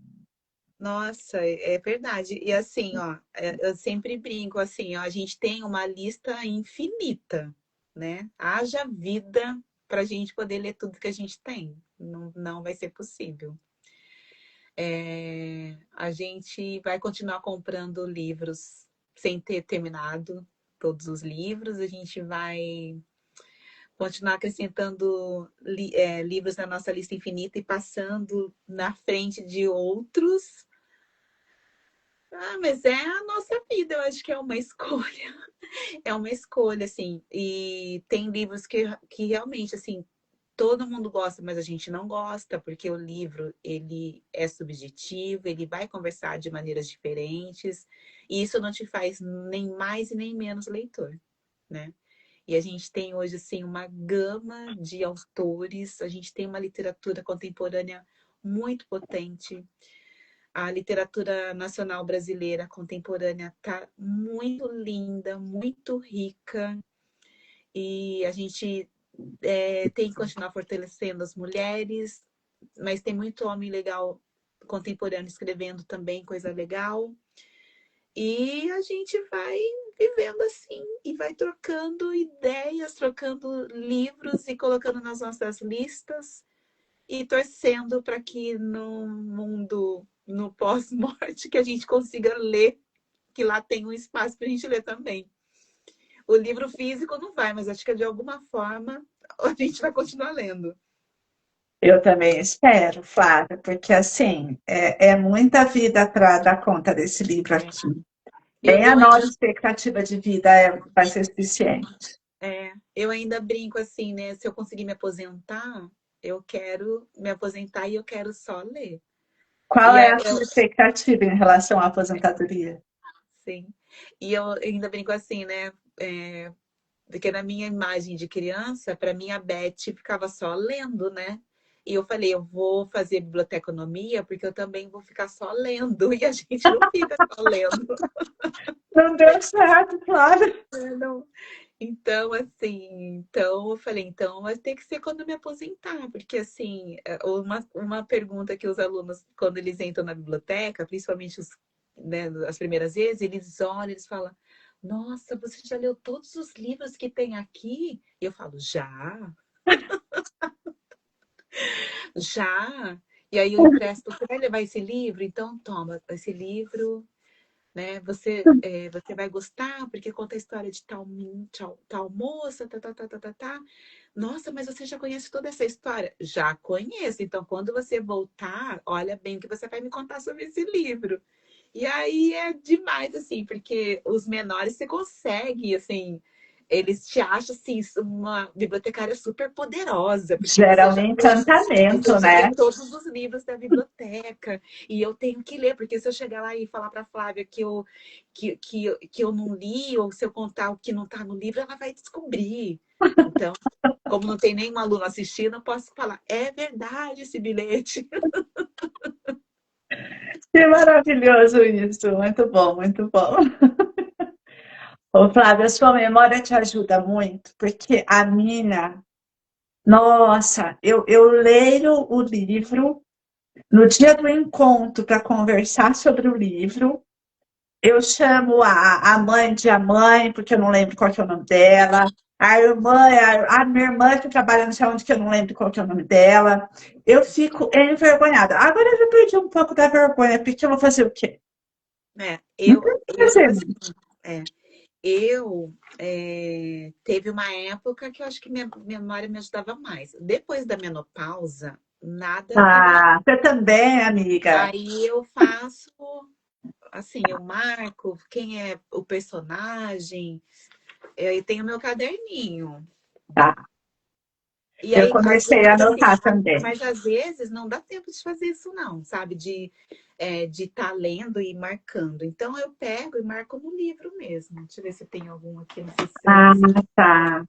nossa, é verdade. E assim, ó, eu sempre brinco assim, ó, a gente tem uma lista infinita, né? Haja vida para a gente poder ler tudo que a gente tem. Não, não vai ser possível. A gente vai continuar comprando livros sem ter terminado todos os livros. A gente vai continuar acrescentando livros na nossa lista infinita e passando na frente de outros. Ah, mas é a nossa vida, eu acho que é uma escolha. É uma escolha, assim. E tem livros que realmente, assim, todo mundo gosta, mas a gente não gosta, porque o livro, ele é subjetivo, ele vai conversar de maneiras diferentes, e isso não te faz nem mais e nem menos leitor, né? E a gente tem hoje, assim, uma gama de autores, a gente tem uma literatura contemporânea muito potente. A literatura nacional brasileira contemporânea está muito linda, muito rica, e a gente tem que continuar fortalecendo as mulheres, mas tem muito homem legal contemporâneo escrevendo também coisa legal. E a gente vai vivendo assim e vai trocando ideias, trocando livros e colocando nas nossas listas e torcendo para que no mundo no pós-morte, que a gente consiga ler, que lá tem um espaço para a gente ler também. O livro físico não vai, mas acho que de alguma forma a gente vai continuar lendo. Eu também espero, Flávia, porque assim, é muita vida para dar conta desse livro É. aqui. Eu, Nem a eu, nossa expectativa de vida vai ser suficiente. eu ainda brinco assim, né? Se eu conseguir me aposentar, eu quero me aposentar e eu quero só ler. Qual E é aí, a sua expectativa em relação à aposentadoria? sim. E eu ainda brinco assim, né? Porque na minha imagem de criança, para mim a Beth ficava só lendo, né? E eu falei, eu vou fazer biblioteconomia porque eu também vou ficar só lendo. E a gente não fica só lendo. Não deu certo, Flávia. Não. Então, assim, então eu falei, então vai ter que ser quando eu me aposentar, porque assim, uma pergunta que os alunos, quando eles entram na biblioteca, principalmente os, né, as primeiras vezes, eles olham, eles falam, nossa, você já leu todos os livros que tem aqui? E eu falo, já, já. E aí eu empresto, você vai levar esse livro? Então toma esse livro, né? Você vai gostar porque conta a história de tal moça, tá, tá, tá, tá, tá, tá. Nossa, mas você já conhece toda essa história? Já conheço. Então, quando você voltar, olha bem o que você vai me contar sobre esse livro. E aí é demais, assim, porque os menores você consegue, assim, eles te acham, assim, uma bibliotecária super poderosa, porque Gera um encantamento, você já leu né? todos os livros da biblioteca, e eu tenho que ler, porque se eu chegar lá e falar para Flávia que eu não li, ou se eu contar o que não está no livro, ela vai descobrir. Então, como não tem nenhum aluno assistindo, eu posso falar, é verdade esse bilhete. Que maravilhoso isso. Muito bom, muito bom. Ô, Flávia, a sua memória te ajuda muito, porque a minha, nossa, eu leio o livro no dia do encontro para conversar sobre o livro. Eu chamo a mãe de a mãe, porque eu não lembro qual que é o nome dela. A irmã, a minha irmã que trabalha não sei onde, que eu não lembro qual que é o nome dela. Eu fico envergonhada. Agora eu já perdi um pouco da vergonha, porque eu vou fazer o quê? É, Não tem o que fazer. assim, é, teve uma época que eu acho que minha memória me ajudava mais. Depois da menopausa, nada me vem. Ah, você também, amiga. Aí eu faço, assim, eu marco quem é o personagem, eu tenho meu caderninho. Tá. E Eu aí, comecei a mas assim, anotar também. mas às vezes não dá tempo de fazer isso não, sabe? De estar lendo e marcando. Então eu pego e marco no livro mesmo. Deixa eu ver se tem algum aqui, não sei Ah, se... tá.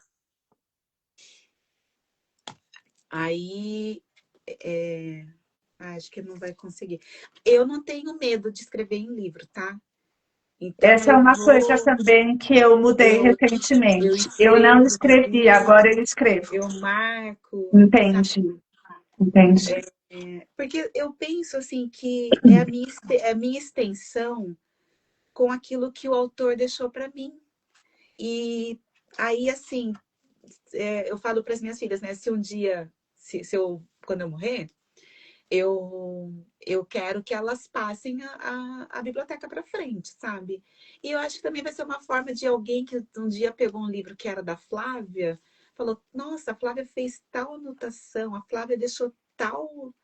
Aí, acho que não vai conseguir. Eu não tenho medo de escrever em livro, tá? Então Essa é eu uma coisa vou, também que eu mudei eu recentemente. Eu não escrevo no escrevi, agora livro, eu escrevo. eu marco, sabe? Entendi, entendi. Porque eu penso assim que é a minha extensão com aquilo que o autor deixou para mim. E aí, assim, eu falo para as minhas filhas, né? Se um dia, se eu, quando eu morrer, eu quero que elas passem a biblioteca para frente, sabe? E eu acho que também vai ser uma forma de alguém que um dia pegou um livro que era da Flávia, falou: Nossa, a Flávia fez tal anotação, a Flávia deixou tal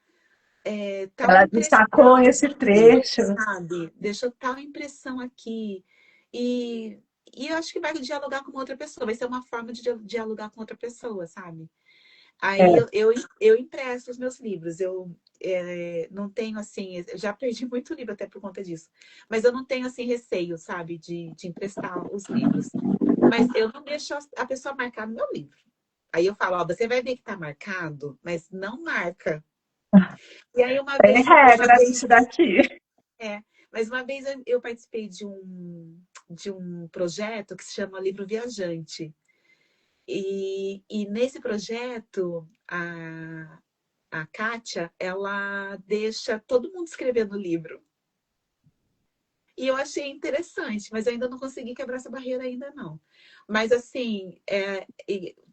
Ela destacou impressão esse aqui, trecho. sabe? Deixou tal impressão aqui. E, e eu acho que vai dialogar com outra pessoa, vai ser uma forma de dialogar com outra pessoa, sabe? Aí É. eu impresso os meus livros. Não tenho assim, eu já perdi muito livro até por conta disso. Mas eu não tenho assim receio, sabe, de emprestar os livros. Mas eu não deixo a pessoa marcar no meu livro. Aí eu falo, ó, você vai ver que tá marcado, mas não marca. E aí Tem regras isso daqui. mas uma vez eu participei de um projeto que se chama Livro Viajante. E nesse projeto, a Kátia, ela deixa todo mundo escrever no livro. E eu achei interessante, mas eu ainda não consegui quebrar essa barreira ainda não. Mas assim,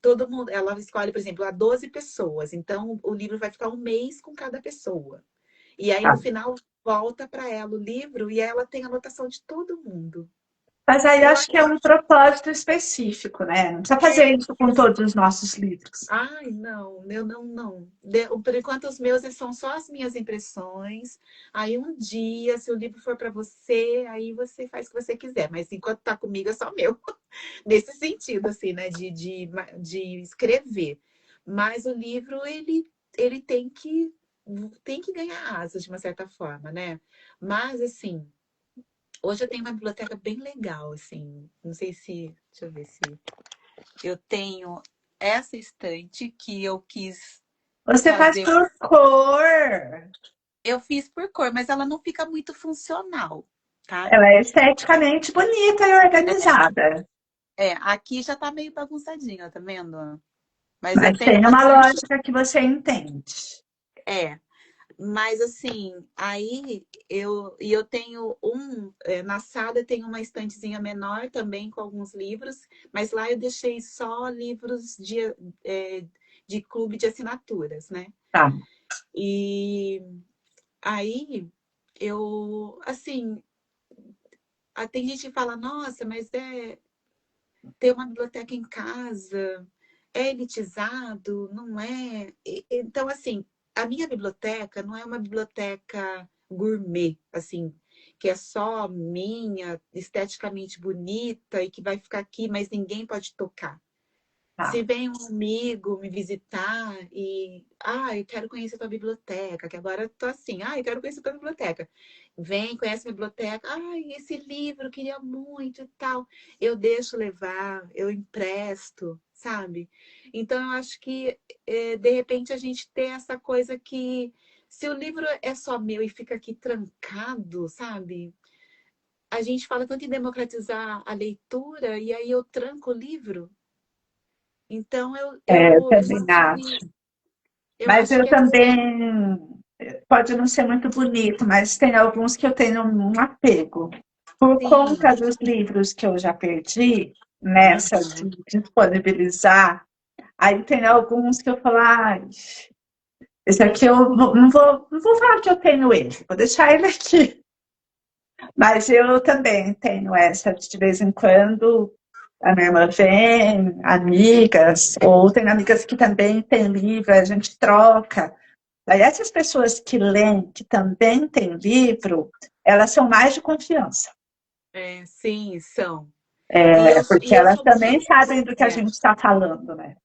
todo mundo, ela escolhe, por exemplo, a 12 pessoas. Então, o livro vai ficar um mês com cada pessoa. E aí, Tá. no final, volta para ela o livro e ela tem a anotação de todo mundo. Mas aí Eu acho acho que é um propósito específico, né? Não precisa fazer que isso com todos os nossos livros. ai, não, eu não. Por enquanto, os meus são só as minhas impressões. Aí, um dia, se o livro for para você, aí você faz o que você quiser. Mas enquanto tá comigo, é só meu. Nesse sentido, assim, né? De escrever. Mas o livro, ele tem que ganhar asas, de uma certa forma, né? Mas, assim, hoje eu tenho uma biblioteca bem legal, assim. Não sei se. Deixa eu ver se. Eu tenho essa estante que eu quis Você faz fazer. por cor. Eu fiz por cor, mas ela não fica muito funcional, tá? Ela é esteticamente bonita e organizada. Aqui já tá meio bagunçadinha, tá vendo? Mas eu Mas tenho tem uma bastante. lógica que você entende. É, mas assim, aí eu tenho na sala tem uma estantezinha menor também com alguns livros, mas lá eu deixei só livros é, de clube de assinaturas, né? Tá. E aí assim, tem gente que fala, nossa, mas ter uma biblioteca em casa é elitizado, não é? Então, assim, a minha biblioteca não é uma biblioteca gourmet, assim, que é só minha, esteticamente bonita e que vai ficar aqui, mas ninguém pode tocar. Tá. Se vem um amigo me visitar e, eu quero conhecer a tua biblioteca, que agora eu tô assim, eu quero conhecer a tua biblioteca. Vem, conhece a biblioteca, esse livro eu queria muito e tal. Eu deixo levar, eu empresto, sabe? Então eu acho que de repente a gente tem essa coisa que se o livro é só meu e fica aqui trancado, sabe? A gente fala tanto em democratizar a leitura e aí eu tranco o livro. Então, Eu eu também acho que, acho. eu Mas acho eu que assim, também. Pode não ser muito bonito, mas tem alguns que eu tenho um apego. Por conta dos livros que eu já perdi, nessa de uhum, disponibilizar, aí tem alguns que eu falo, esse aqui eu não vou falar que eu tenho ele, vou deixar ele aqui. Mas eu também tenho essa, de vez em quando, a minha irmã vem, amigas, ou tem amigas que também têm livro, a gente troca. Daí essas pessoas que leem, que também têm livro, elas são mais de confiança, sim, são. E porque eu elas sou muito. também sabem do que a É, gente está falando, né?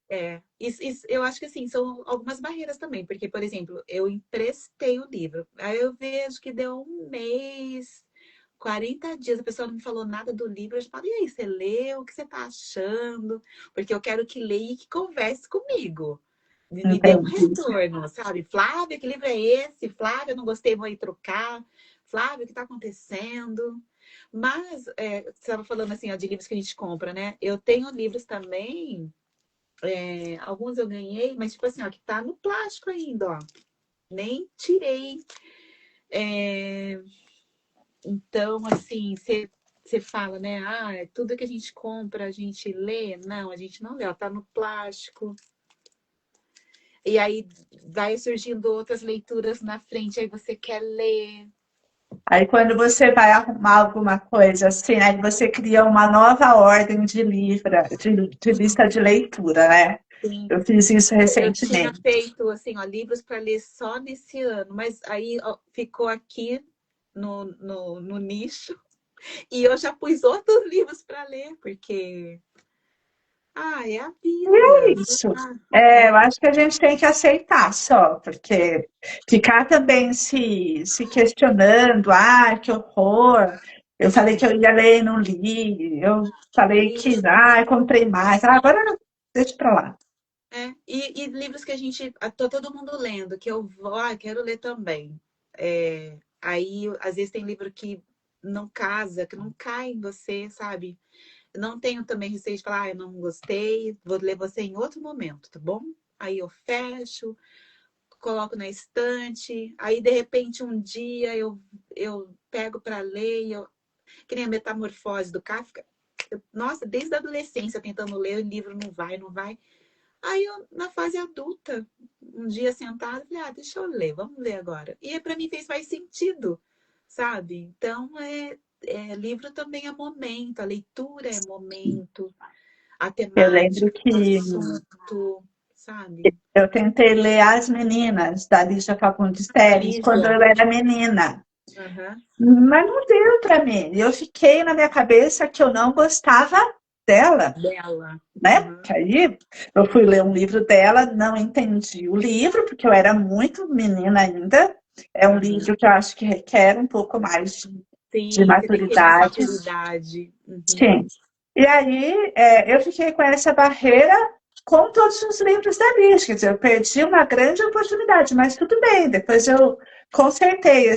eu acho que assim, são algumas barreiras também, porque, por exemplo, eu emprestei o livro, aí eu vejo que deu um mês, 40 dias, a pessoa não me falou nada do livro, eu já falo, e aí, você leu? O que você tá achando? Porque eu quero que leia e que converse comigo. Me dê um Entendi. retorno, sabe? Flávia, que livro é esse? Flávia, eu não gostei, vou aí trocar. Flávia, o que está acontecendo? Mas, você estava falando assim, ó, de livros que a gente compra, né? Eu tenho livros também, alguns eu ganhei, mas tipo assim, ó, que tá no plástico ainda, ó. Nem tirei. É, então, assim, você fala, né? Tudo que a gente compra, a gente lê. Não, a gente não lê, ó, tá no plástico. E aí vai surgindo outras leituras na frente, aí você quer ler. Aí quando você vai arrumar alguma coisa assim, aí você cria uma nova ordem de livro, de lista de leitura, né? Sim. Eu fiz isso Eu tinha recentemente. feito assim, ó, livros para ler só nesse ano, mas aí ó, ficou aqui no nicho e eu já pus outros livros para ler, porque é a É vida. isso. Eu É, acho que a gente tem que aceitar só, porque ficar também se questionando, que horror. Eu falei que eu ia ler e não li. Eu falei que, e, comprei mais. Agora deixa pra lá. e livros que a gente tá todo mundo lendo, que eu vou, quero ler também. Aí, às vezes, tem livro que não casa, que não cai em você, sabe? Não tenho também receio de falar, eu não gostei, vou ler você em outro momento, tá bom? Aí eu fecho, coloco na estante, aí de repente um dia eu pego para ler, que nem a Metamorfose do Kafka. Nossa, desde a adolescência tentando ler, o livro não vai, não vai. Aí eu, na fase adulta, um dia sentada, falei, deixa eu ler, vamos ler agora. E para mim fez mais sentido, sabe? Então, livro também é momento, a leitura é momento, a Eu lembro temática, o que assunto, sabe? eu tentei ler As Meninas, da Lígia Fagundes Telles, quando Lígia. eu era menina. Aham. Mas não deu para mim. Eu fiquei na minha cabeça que eu não gostava dela, Dela. né? Aham. Que aí eu fui ler um livro dela, não entendi o livro, porque eu era muito menina ainda. É um Aham. livro que eu acho que requer um pouco mais de Sim, você tem que ter mais maturidade. maturidade. Uhum. Sim. E aí eu fiquei com essa barreira com todos os livros da Lígia. Quer dizer, eu perdi uma grande oportunidade, mas tudo bem, depois eu consertei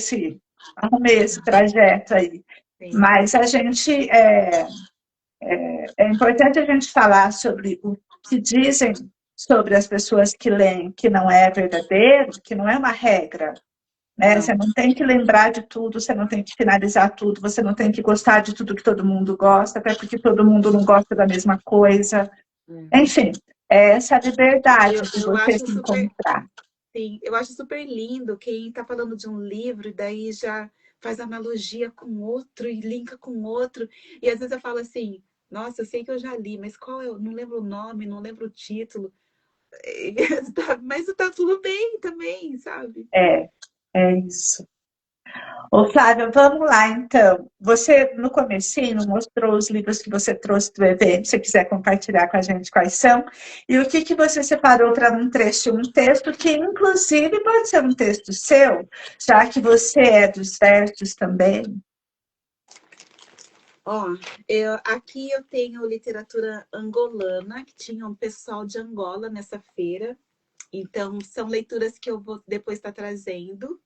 arrumei esse trajeto aí. Sim. Mas é importante a gente falar sobre o que dizem sobre as pessoas que leem que não é verdadeiro, que não é uma regra. Né? Você Não. não tem que lembrar de tudo, você não tem que finalizar tudo, você não tem que gostar de tudo que todo mundo gosta, até porque todo mundo não gosta da mesma coisa. É. Enfim, é essa liberdade de Eu você acho se super, encontrar. sim, eu acho super lindo quem está falando de um livro e daí já faz analogia com outro e linka com outro. E às vezes eu falo assim, nossa, eu sei que eu já li, mas qual eu não lembro o nome, não lembro o título. Mas tá tudo bem também, sabe? É, é isso. Ô, Flávia, vamos lá, então. Você, no comecinho, mostrou os livros que você trouxe do evento, se você quiser compartilhar com a gente quais são, e o que que você separou para um trecho, um texto que, inclusive, pode ser um texto seu, já que você é dos versos também. Ó, aqui eu tenho literatura angolana, que tinha um pessoal de Angola nessa feira. Então, são leituras que eu vou depois estar trazendo.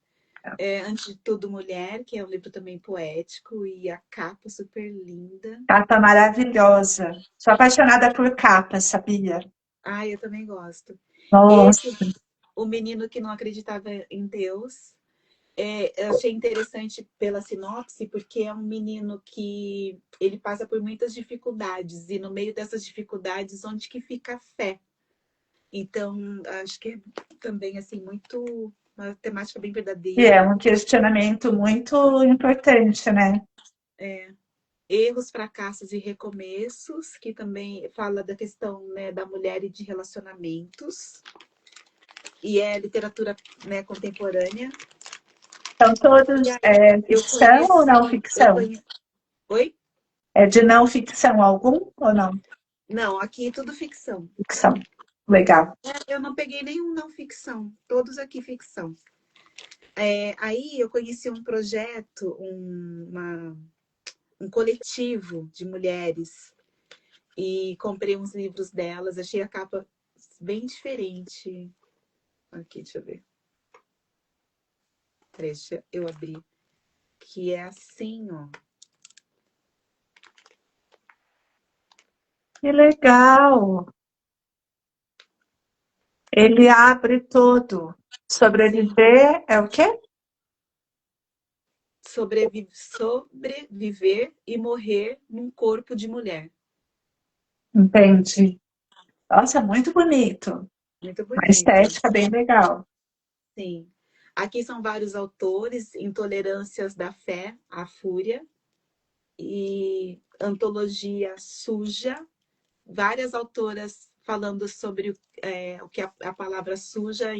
Antes de Tudo Mulher, que é um livro também poético, e a capa super linda. Capa maravilhosa. Sou apaixonada por capa, sabia? Eu também gosto. Nossa, Esse, O Menino que Não Acreditava em Deus, eu achei interessante pela sinopse, porque é um menino que ele passa por muitas dificuldades, e no meio dessas dificuldades, onde que fica a fé? Então, acho que é também, assim, muito uma temática bem e é verdadeira. um questionamento muito importante, né? Erros, fracassos e recomeços, que também fala da questão, né, da mulher e de relacionamentos. E é literatura, né, contemporânea. São E todos aí eu ficção ou não conheci, ficção? Oi? É de não ficção algum ou não? Não, aqui é tudo ficção. Ficção. Legal. Eu não peguei nenhum não ficção, todos aqui ficção. Aí eu conheci um projeto, um coletivo de mulheres e comprei uns livros delas, achei a capa bem diferente. Aqui, deixa eu ver. Deixa eu abrir. Que é assim, ó. Que legal. Ele abre todo. Sim, Sobreviver é o quê? sobreviver e morrer num corpo de mulher. Entendi. Nossa, muito bonito. Muito Uma bonito. estética bem legal. Sim. Aqui são vários autores, Intolerâncias da Fé, a Fúria, e Antologia Suja, várias autoras falando sobre o que a palavra suja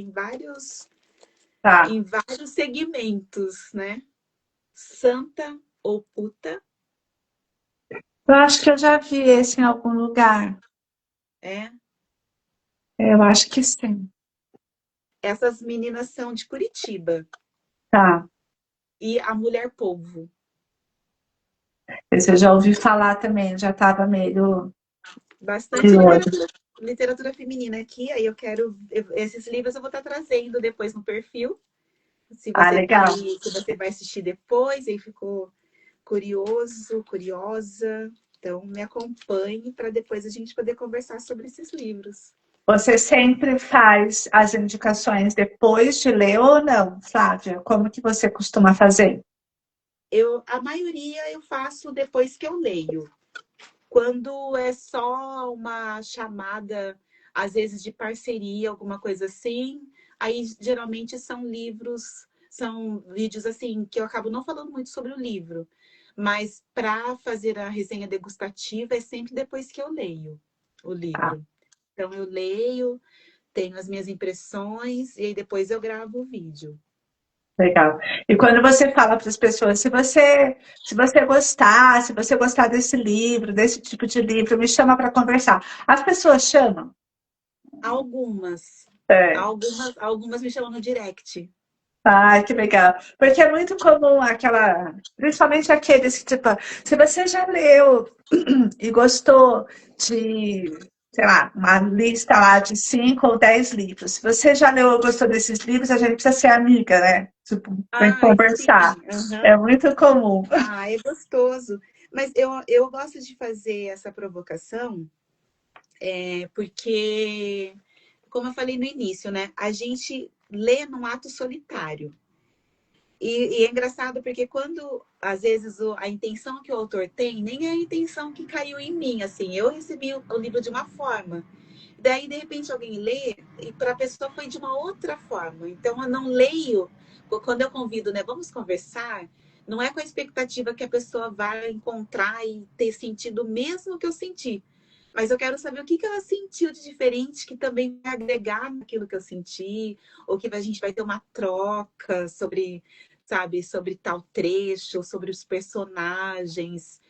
Tá. em vários segmentos, né? Santa ou puta, Eu acho que eu já vi esse em algum lugar. é. Eu acho que sim. Essas meninas são de Curitiba. Tá. E a Mulher Polvo. Esse eu já ouvi falar também, já estava meio Bastante de olho. literatura feminina aqui. Aí eu quero. Esses livros eu vou estar trazendo depois no perfil. Se Ah, você tá legal. aí, se você vai assistir depois e ficou curioso, curiosa, então me acompanhe para depois a gente poder conversar sobre esses livros. Você sempre faz as indicações depois de ler ou não, Flávia? Como que você costuma fazer? A maioria eu faço depois que eu leio. Quando é só uma chamada, às vezes de parceria, alguma coisa assim. Aí, geralmente, são livros, são vídeos assim, que eu acabo não falando muito sobre o livro. Mas para fazer a resenha degustativa é sempre depois que eu leio o Tá, livro. Então, eu leio, tenho as minhas impressões e aí depois eu gravo o vídeo. legal. E quando você fala para as pessoas, se você gostar desse livro, desse tipo de livro, me chama para conversar. As pessoas chamam? Algumas, É. algumas me chamam no direct. Ai, que legal. Porque é muito comum aquela, principalmente aqueles que, tipo, se você já leu e gostou de, sei lá, uma lista lá de 5 ou 10 livros. Se você já leu ou gostou desses livros, a gente precisa ser amiga, né? Tipo, vem Ai, conversar. sim. Aham. É muito comum. Ah, é gostoso. Mas eu gosto de fazer essa provocação, porque, como eu falei no início, né? A gente lê num ato solitário. E é engraçado porque quando, às vezes, a intenção que o autor tem nem é a intenção que caiu em mim, assim. Eu recebi o livro de uma forma. Daí, de repente, alguém lê e para a pessoa foi de uma outra forma. Então, eu não leio, quando eu convido, né, vamos conversar, não é com a expectativa que a pessoa vai encontrar e ter sentido o mesmo que eu senti. Mas eu quero saber o que ela sentiu de diferente que também vai agregar naquilo que eu senti, ou que a gente vai ter uma troca sobre, sabe, sobre tal trecho, sobre os personagens.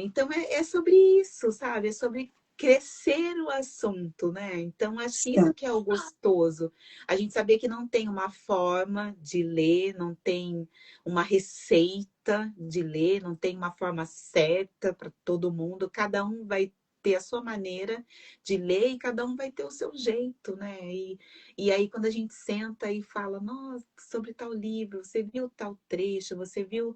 Então é sobre isso, sabe? É sobre crescer o assunto, né? Então acho que isso Sim. que é o gostoso. A gente saber que não tem uma forma de ler, não tem uma receita de ler, não tem uma forma certa para todo mundo. Cada um vai ter a sua maneira de ler e cada um vai ter o seu jeito, né? E aí quando a gente senta e fala, nossa, sobre tal livro, você viu tal trecho, você viu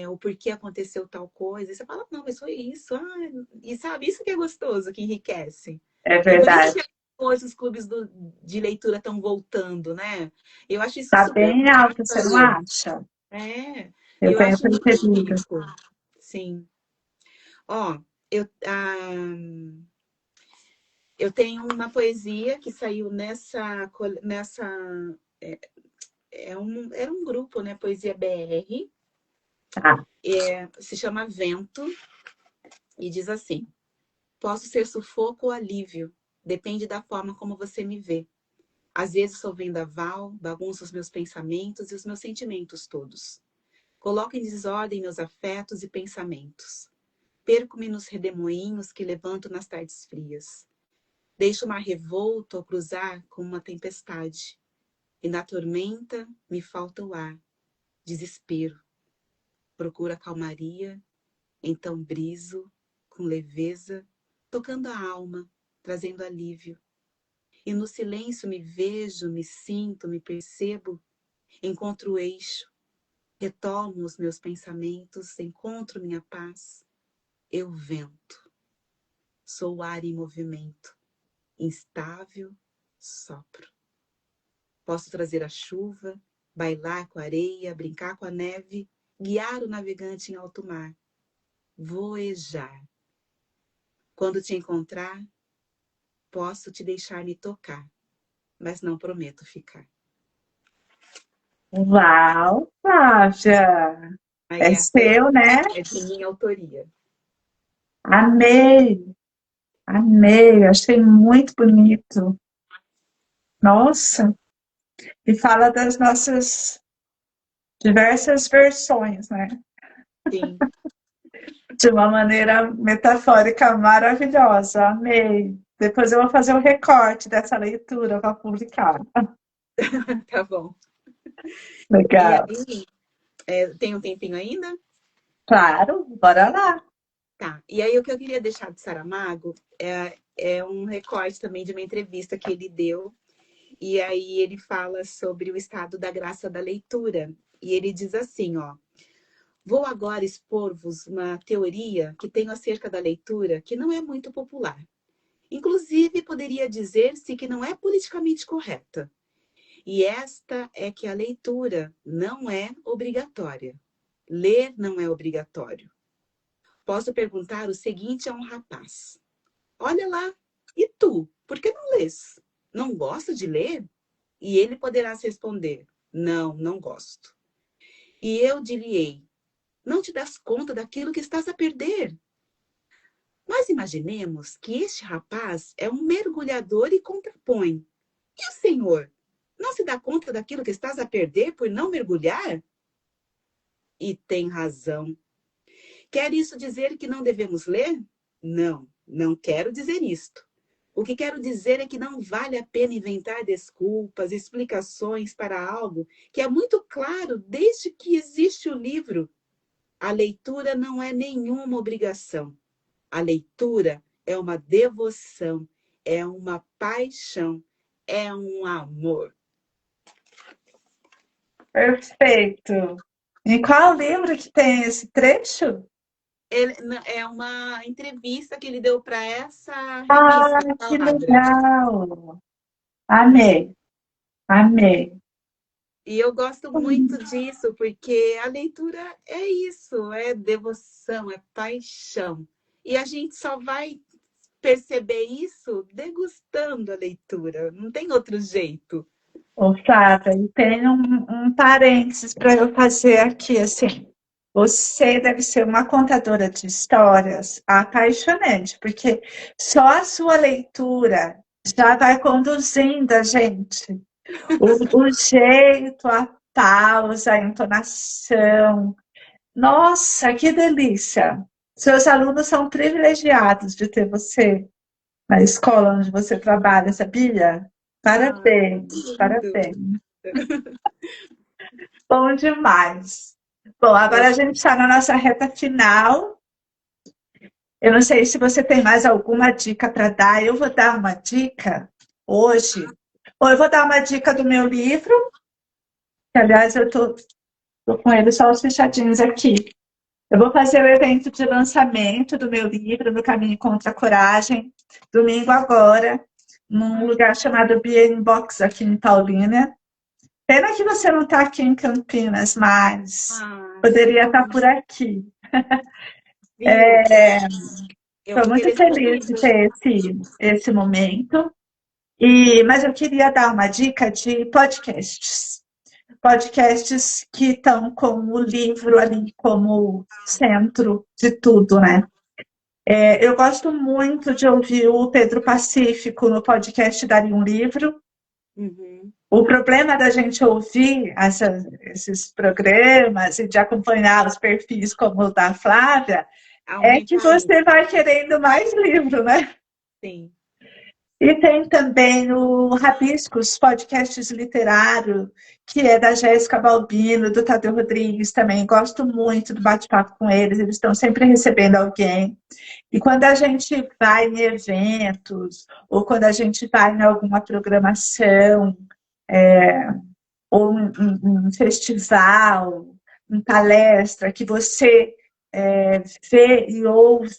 o porquê aconteceu tal coisa. E você fala, não, mas foi isso. Ah, e sabe, isso que é gostoso, que enriquece. É E por isso verdade. que hoje os clubes de leitura estão voltando, né? Eu acho isso Tá super bem alto, você não bacana. acha? É, Eu eu tenho acho muito percebido. rico. Sim. Ó, eu tenho uma poesia que saiu nessa é, era um grupo, né? Poesia BR. Tá. Se chama Vento e diz assim: posso ser sufoco ou alívio, depende da forma como você me vê. Às vezes sou vendaval, bagunço os meus pensamentos e os meus sentimentos todos. Coloco em desordem meus afetos e pensamentos. Perco-me nos redemoinhos que levanto nas tardes frias. Deixo o mar revolto ao cruzar com uma tempestade. E na tormenta me falta o ar. Desespero. Procuro a calmaria, então briso, com leveza, tocando a alma, trazendo alívio. E no silêncio me vejo, me sinto, me percebo, encontro o eixo, retomo os meus pensamentos, encontro minha paz. Eu vento, sou o ar em movimento, instável, sopro. Posso trazer a chuva, bailar com a areia, brincar com a neve, guiar o navegante em alto mar, voejar. Quando te encontrar, posso te deixar me tocar, mas não prometo ficar. Uau, Flávia! Aí É essa seu, né? é de minha autoria. Amei, amei, achei muito bonito. Nossa, e fala das nossas diversas versões, né? Sim, De uma maneira metafórica maravilhosa. Amei. Depois eu vou fazer um recorte dessa leitura para publicar. tá bom. E Legal. aí, tem um tempinho ainda? Claro, bora lá. Tá. E aí, o que eu queria deixar de Saramago é um recorte também de uma entrevista que ele deu. E aí, ele fala sobre o estado da graça da leitura. E ele diz assim, ó. Vou agora expor-vos uma teoria que tenho acerca da leitura que não é muito popular. Inclusive, poderia dizer-se que não é politicamente correta. E esta é que a leitura não é obrigatória. Ler não é obrigatório. Posso perguntar o seguinte a um rapaz: olha lá, e tu? por que não lês? Não gosta de ler? E ele poderá responder, não, não gosto. E eu diria, não te das conta daquilo que estás a perder. Mas imaginemos que este rapaz é um mergulhador e contrapõe. E o senhor não se dá conta daquilo que estás a perder por não mergulhar? E tem razão. Quer isso dizer que não devemos ler? Não, não quero dizer isto. O que quero dizer é que não vale a pena inventar desculpas, explicações para algo que é muito claro desde que existe o livro. A leitura não é nenhuma obrigação. A leitura é uma devoção, é uma paixão, é um amor. Perfeito. Em qual livro que tem esse trecho? É uma entrevista que ele deu para essa Ah, revista, que Palavra. legal! Amei, amei. E eu gosto muito disso, porque a leitura é isso, é devoção, é paixão. E a gente só vai perceber isso degustando a leitura, não tem outro jeito. Ô, Flávia, e tem um parênteses para eu fazer aqui, assim. Você deve ser uma contadora de histórias apaixonante, porque só a sua leitura já vai conduzindo a gente. O jeito, a pausa, a entonação. Nossa, que delícia! Seus alunos são privilegiados de ter você na escola onde você trabalha, sabia? Ah, Parabéns, lindo. parabéns. Bom demais. Bom, agora Eu, a gente está na nossa reta final. Eu não sei se você tem mais alguma dica para dar. Eu vou dar uma dica hoje. Ou eu vou dar uma dica do meu livro, que aliás eu estou com ele só os fechadinhos aqui. Eu vou fazer o evento de lançamento do meu livro, No Caminho Contra a Coragem, domingo agora, num lugar chamado Bien Box, aqui em Paulínia. Pena que você não está aqui em Campinas, mas poderia sinto estar por muito, aqui. viu? Eu Estou vou muito querer seu feliz de livro. ter esse momento. Mas eu queria dar uma dica de podcasts. Podcasts que estão com o livro ali como centro de tudo, né? Eu gosto muito de ouvir o Pedro Pacífico no podcast Daria um Livro. Uhum. O problema da gente ouvir esses programas e de acompanhar os perfis como o da Flávia é que Aumenta a você lista, vai querendo mais livro, né? sim. E tem também o Rabiscos, podcasts literário, que é da Jéssica Balbino, do Tadeu Rodrigues também. Gosto muito do bate-papo com eles estão sempre recebendo alguém. E quando a gente vai em eventos, ou quando a gente vai em alguma programação, ou um festival, em palestra, que você vê e ouve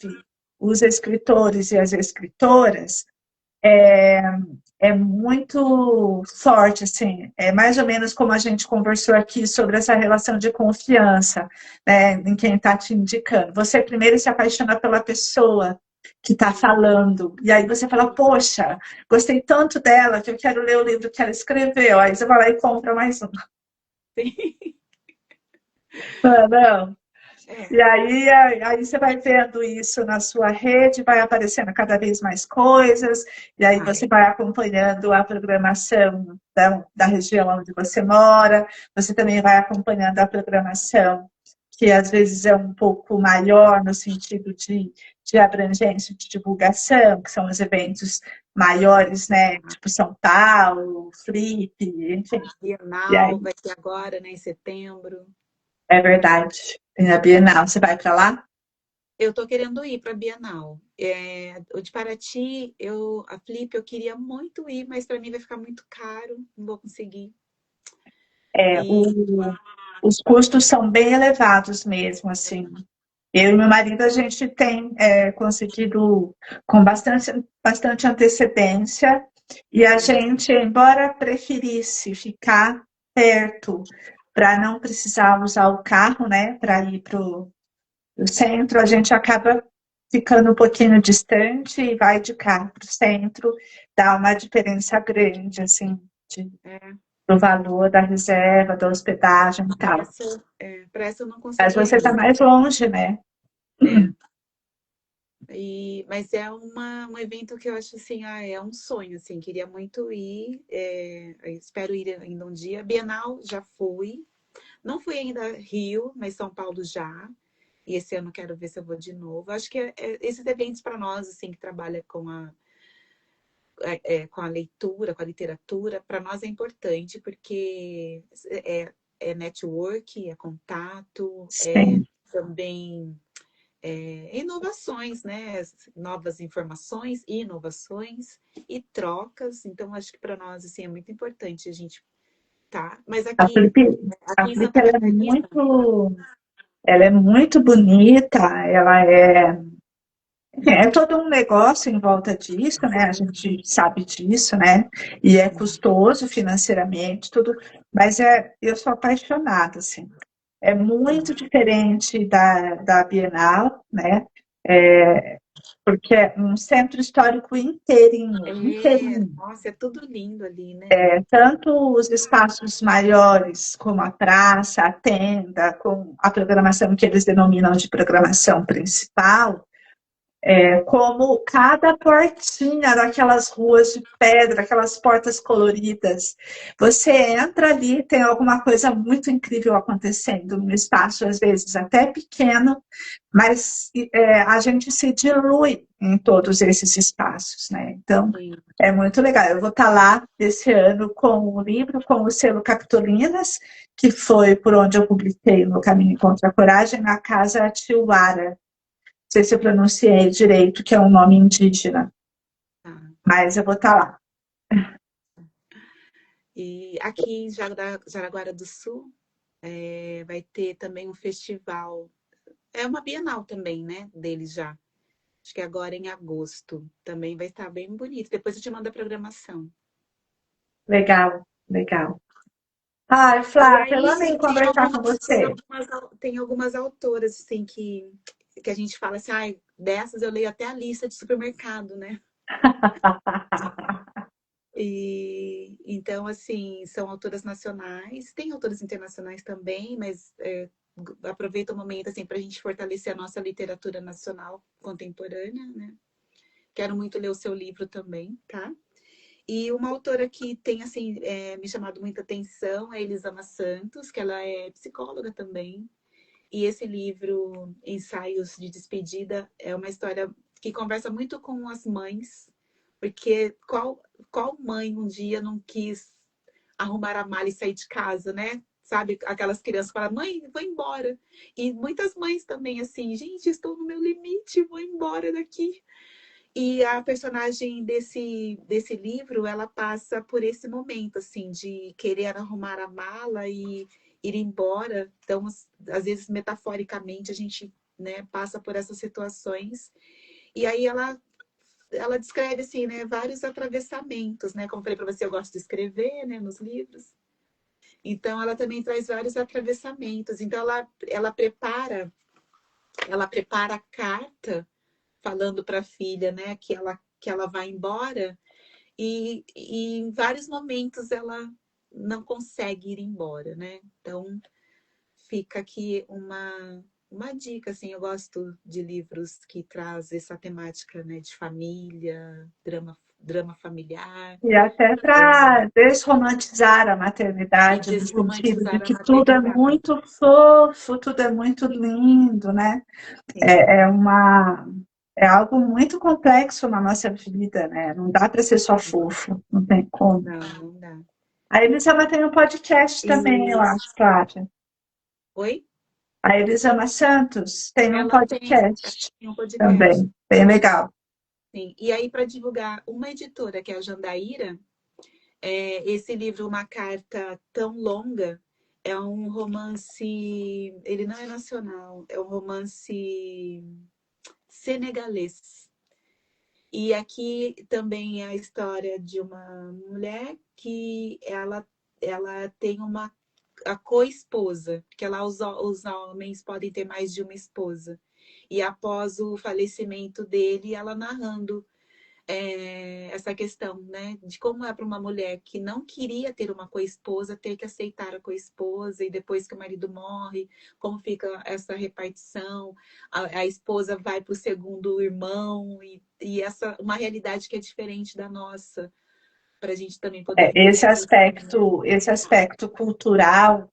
os escritores e as escritoras, é muito forte, assim, é mais ou menos como a gente conversou aqui sobre essa relação de confiança, né, em quem está te indicando. Você primeiro se apaixona pela pessoa que está falando, e aí você fala, poxa, gostei tanto dela que eu quero ler o livro que ela escreveu, aí você vai lá e compra mais um. Sim. Não. É. E aí você vai vendo isso na sua rede, vai aparecendo cada vez mais coisas, e aí você Ai, vai acompanhando a programação da região onde você mora, você também vai acompanhando a programação, que às vezes é um pouco maior no sentido de abrangência, de divulgação, que são os eventos maiores, né? Tipo São Paulo, Flip, enfim. E aí, Bienal vai ser agora, né, em setembro. é verdade. Tem a Bienal. Você vai para lá? Eu tô querendo ir para Bienal. O de Paraty, a Flip, eu queria muito ir, mas para mim vai ficar muito caro, não vou conseguir. É, E os custos são bem elevados mesmo, assim. Eu e meu marido, a gente tem conseguido com bastante antecedência e a gente, embora preferisse ficar perto para não precisar usar o carro, né, para ir para o centro, a gente acaba ficando um pouquinho distante e vai de carro para o centro, dá uma diferença grande, assim, É, do valor da reserva, da hospedagem e tal. para essa eu não Mas consegui você está ir. mais longe, né? É. Mas é um evento que eu acho assim, é um sonho, assim, queria muito ir, eu espero ir ainda um dia. Bienal já fui, não fui ainda Rio, mas São Paulo já. E esse ano quero ver se eu vou de novo. Acho que esses eventos para nós, assim, que trabalha com a leitura, com a literatura, para nós é importante porque network, é contato, Sim. também inovações, né? Novas informações e inovações e trocas. Então, acho que para nós assim, é muito importante a gente tá. Mas A aqui, Felipe, a aqui em Felipe Santa Catarina, ela é muito bonita, ela é todo um negócio em volta disso, né? A gente sabe disso, né? E é custoso financeiramente, tudo, mas eu sou apaixonada, assim. É muito diferente da Bienal, né? É, porque é um centro histórico inteirinho, inteirinho. nossa, é tudo lindo ali, né? Tanto os espaços maiores, como a praça, a tenda, com a programação que eles denominam de programação principal, como cada portinha daquelas ruas de pedra, aquelas portas coloridas. Você entra ali, tem alguma coisa muito incrível acontecendo no espaço, às vezes até pequeno, mas a gente se dilui em todos esses espaços, né? Então, Sim. é muito legal. Eu vou estar lá esse ano com o livro, com o selo Capitolinas, que foi por onde eu publiquei No Caminho Contra a Coragem, na Casa Tiwara. Não sei se eu pronunciei direito, que é um nome indígena, Tá. mas eu vou estar lá. E aqui em Jaraguara do Sul vai ter também um festival. É uma Bienal também, né? Deles já. Acho que agora em agosto. Também vai estar bem bonito. Depois eu te mando a programação. Legal, legal. Ai, E Flávia, eu aí amei conversar com você. tem algumas autoras assim que a gente fala assim, dessas eu leio até a lista de supermercado, né? E então assim, são autoras nacionais, tem autoras internacionais também, mas aproveito o momento assim para a gente fortalecer a nossa literatura nacional contemporânea, né? Quero muito ler o seu livro também, tá? E uma autora que tem assim me chamado muita atenção é Elisama Santos, que ela é psicóloga também. E esse livro, Ensaios de Despedida, é uma história que conversa muito com as mães, porque qual mãe um dia não quis arrumar a mala e sair de casa, né? Sabe, aquelas crianças falam, mãe, vou embora. E muitas mães também, assim, gente, estou no meu limite, vou embora daqui. E a personagem desse livro, ela passa por esse momento, assim, de querer arrumar a mala e ir embora. Então, às vezes, metaforicamente, a gente, né, passa por essas situações. E aí ela descreve, assim, né, vários atravessamentos, né? Como eu falei para você, eu gosto de escrever, né, nos livros. Então, ela também traz vários atravessamentos. Então, ela prepara a carta falando para a filha, né, que ela vai embora e em vários momentos ela não consegue ir embora, né? Então fica aqui uma dica, assim, eu gosto de livros que trazem essa temática, né, de família, drama familiar E até para desromantizar a e maternidade, no sentido de desromantizar a que tudo é maternidade. muito fofo, tudo é muito lindo, né? Sim. É, é uma, é algo muito complexo na nossa vida, né? Não dá para ser só fofo, não tem como. Não, não dá. A Elisama tem um podcast também, eu Isso. acho, Flávia. Oi? A Elisama Santos tem um Ela podcast tem um podcast. também, bem legal. Sim. E aí, para divulgar uma editora, que é a Jandaíra, esse livro, Uma Carta Tão Longa, é um romance. Ele não é nacional, é um romance senegalês. E aqui também é a história de uma mulher que ela tem a co-esposa, porque lá os homens podem ter mais de uma esposa. e após o falecimento dele, ela narrando essa questão, né, de como é para uma mulher que não queria ter uma co-esposa, ter que aceitar a co-esposa, e depois que o marido morre, como fica essa repartição, a esposa vai para o segundo irmão, e essa uma realidade que é diferente da nossa, para a gente também poder Esse aspecto cultural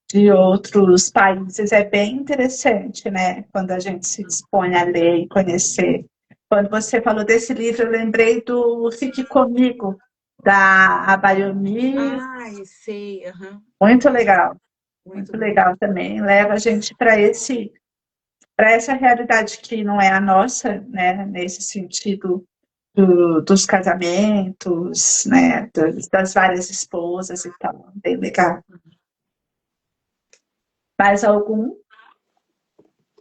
de outros países é bem interessante, né? Quando a gente se dispõe a ler e conhecer. Quando você falou desse livro, eu lembrei do Fique Comigo, da Abayomi. Ai, sei, uhum. Muito legal, Muito muito bom. legal também. Leva a gente para essa realidade que não é a nossa, né? Nesse sentido dos casamentos, né? Das várias esposas e tal. Bem legal. Mais algum?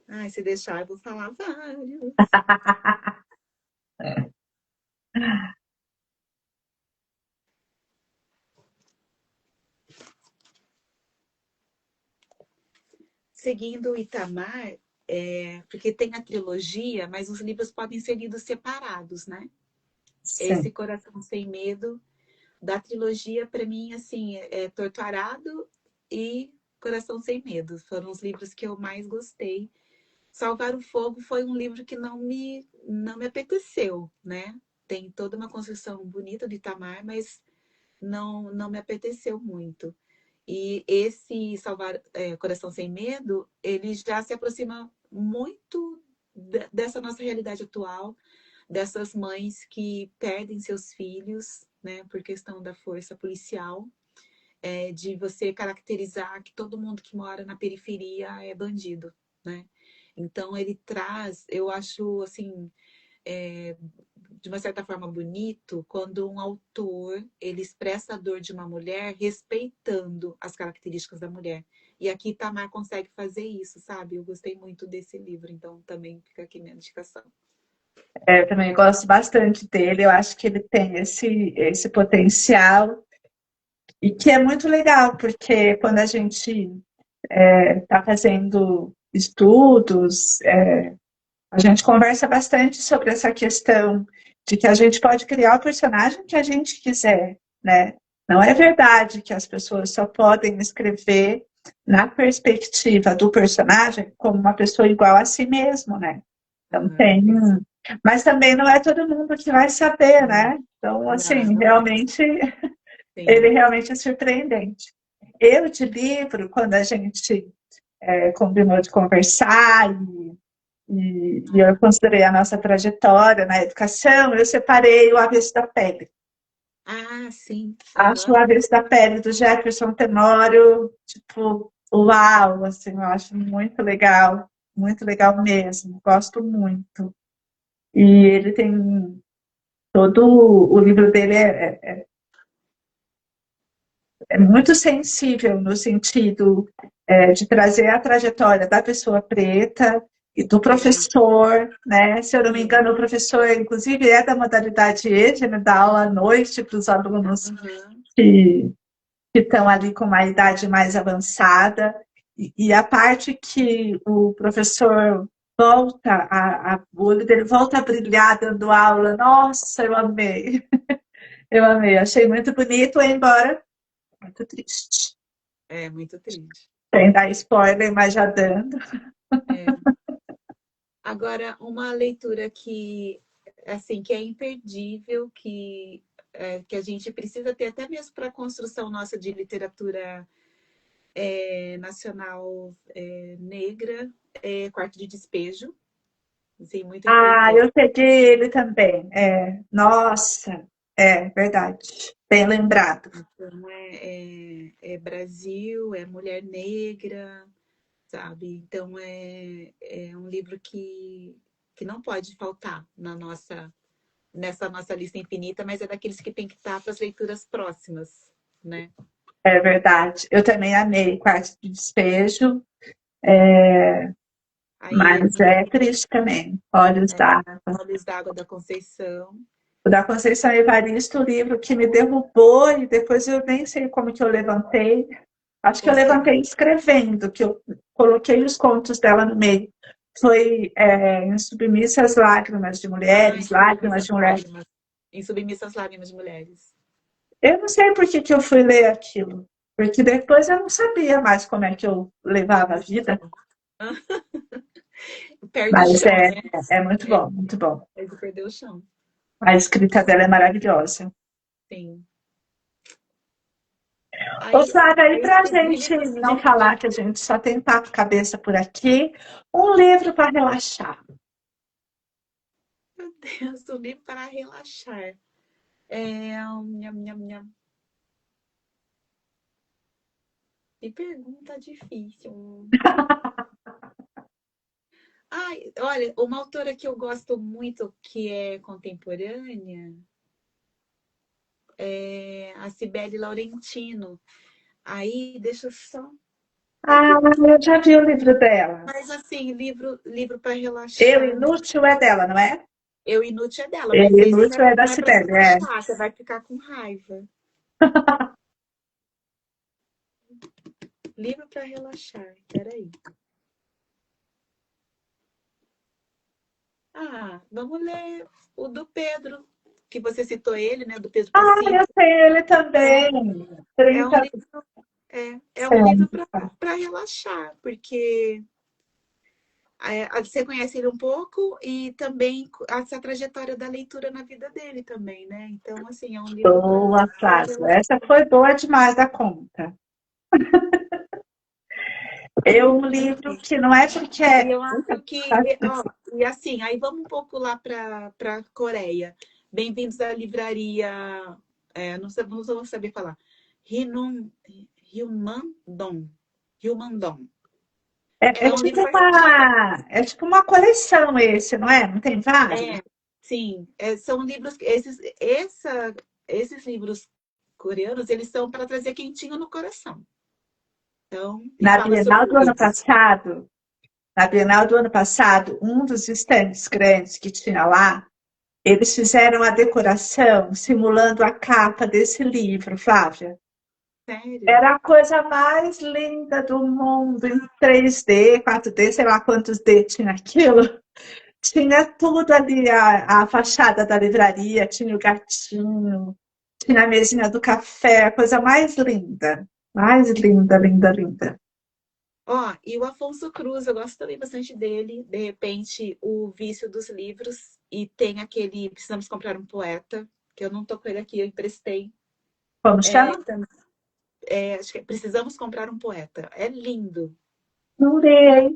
Ai, se deixar, eu vou falar vários. Seguindo o Itamar, porque tem a trilogia, mas os livros podem ser lidos separados, né? Sim. Esse Coração Sem Medo, da trilogia, para mim, assim, é Torturado e Coração Sem Medo. Foram os livros que eu mais gostei. Salvar o Fogo foi um livro que não me apeteceu, né? Tem toda uma construção bonita do Itamar, mas não me apeteceu muito. E esse Coração Sem Medo, ele já se aproxima muito dessa nossa realidade atual, dessas mães que perdem seus filhos, né, por questão da força policial, de você caracterizar que todo mundo que mora na periferia é bandido, né? Então ele traz, eu acho assim, de uma certa forma bonito quando um autor ele expressa a dor de uma mulher respeitando as características da mulher. E aqui Itamar consegue fazer isso, sabe? Eu gostei muito desse livro, então também fica aqui minha indicação. Eu também gosto bastante dele, eu acho que ele tem esse potencial e que é muito legal, porque quando a gente está fazendo estudos, a gente conversa bastante sobre essa questão de que a gente pode criar o personagem que a gente quiser, né? Não é verdade que as pessoas só podem escrever na perspectiva do personagem como uma pessoa igual a si mesmo, né? Então tem, mas também não é todo mundo que vai saber, né? Então, assim, Não é. realmente, Sim. ele realmente é surpreendente. Eu de livro, quando a gente combinou de conversar e eu considerei a nossa trajetória na educação, eu separei o Avesso da Pele. Ah, sim. Acho Uhum. o Avesso da Pele do Jefferson Tenório, tipo, uau, assim, eu acho muito legal mesmo, gosto muito. E ele tem todo o livro dele é muito sensível no sentido de trazer a trajetória da pessoa preta e do professor, né? Se eu não me engano, o professor, inclusive, é da modalidade EJA, né? Dá aula à noite para os alunos Uhum. que estão ali com uma idade mais avançada. E a parte que o professor volta, o olho dele volta a brilhar dando aula, nossa, eu amei. Eu amei, achei muito bonito, embora muito triste. É muito triste. Sem dar spoiler, mas já dando. É. Agora, uma leitura que, assim, que é imperdível, que a gente precisa ter até mesmo para a construção nossa de literatura nacional negra, é Quarto de Despejo. Assim, muito Ah, importante. eu peguei ele também. Nossa, é verdade. Bem lembrado. Então, é Brasil, é mulher negra, sabe? Então, é um livro que não pode faltar nessa nossa lista infinita, mas é daqueles que tem que estar para as leituras próximas, né? É verdade. Eu também amei Quarto de Despejo, Aí, mas é triste também. Olhos d'Água. Olhos d'Água da Conceição. O da Conceição Evaristo, o livro que me derrubou e depois eu nem sei como que eu levantei. Acho que eu levantei escrevendo, que eu coloquei os contos dela no meio. Foi em Submissas Lágrimas de Ah, Mulheres, Lágrimas de Mulheres. Em Submissas Lágrimas de Mulheres. Eu não sei por que que eu fui ler aquilo, porque depois eu não sabia mais como é que eu levava a vida, Perde o mas chão, né? é muito É, bom, muito bom. ele perdeu o chão. A escrita dela é maravilhosa. Sim. Ô, Aí, Flávia, aí aí pra esses gente livros. não falar que a gente só tem papo cabeça por aqui, um livro para relaxar. Meu Deus, o livro para relaxar. Nham, nham, nham. Que pergunta difícil. Ai, olha, uma autora que eu gosto muito, que é contemporânea, é a Cibele Laurentino. Aí, deixa eu só. É Ah, porque, eu já vi o livro dela. mas assim, livro para Eu relaxar. Inútil é dela, não é? Eu Inútil é dela, Eu mas esse Inútil é da não é para Cibele, é. relaxar, você vai ficar com raiva. Livro para relaxar, peraí. Ah, vamos ler o do Pedro, que você citou ele, né? Do Pedro Ah, eu Pacífico. tenho ele É, também. é um 30 livro, é um livro cento. para relaxar, porque você conhece ele um pouco e também essa trajetória da leitura na vida dele também, né? Então, assim, é um livro Boa, para Flávia. relaxar. Essa foi boa demais da conta. Eu, um livro que não é porque E é. eu acho que, ó, e assim, aí vamos um pouco lá para Coreia. Bem-vindos à livraria, não sei, não vou saber falar. Hinun, Hyundong. Hyundong. É, É um livro para relaxar. é tipo uma coleção esse, não é? Não tem vários? É, sim, são livros, esses livros coreanos, eles são para trazer quentinho no coração. Então, e Na fala sobre Bienal do ano livros. passado, na Bienal do ano passado, um dos estandes grandes que tinha lá, eles fizeram a decoração simulando a capa desse livro, Flávia. Sério? Era a coisa mais linda do mundo, em 3D, 4D, sei lá quantos D tinha aquilo. Tinha tudo ali, a fachada da livraria, tinha o gatinho, tinha a mesinha do café, a coisa mais linda. Mais linda, linda, linda. Ó, e o Afonso Cruz, eu gosto também bastante dele. De repente, o Vício dos Livros. E tem aquele Precisamos Comprar um Poeta, que eu não tô com ele aqui, eu emprestei. Como É, chama? acho que é Precisamos Comprar um Poeta. É lindo, Não dei.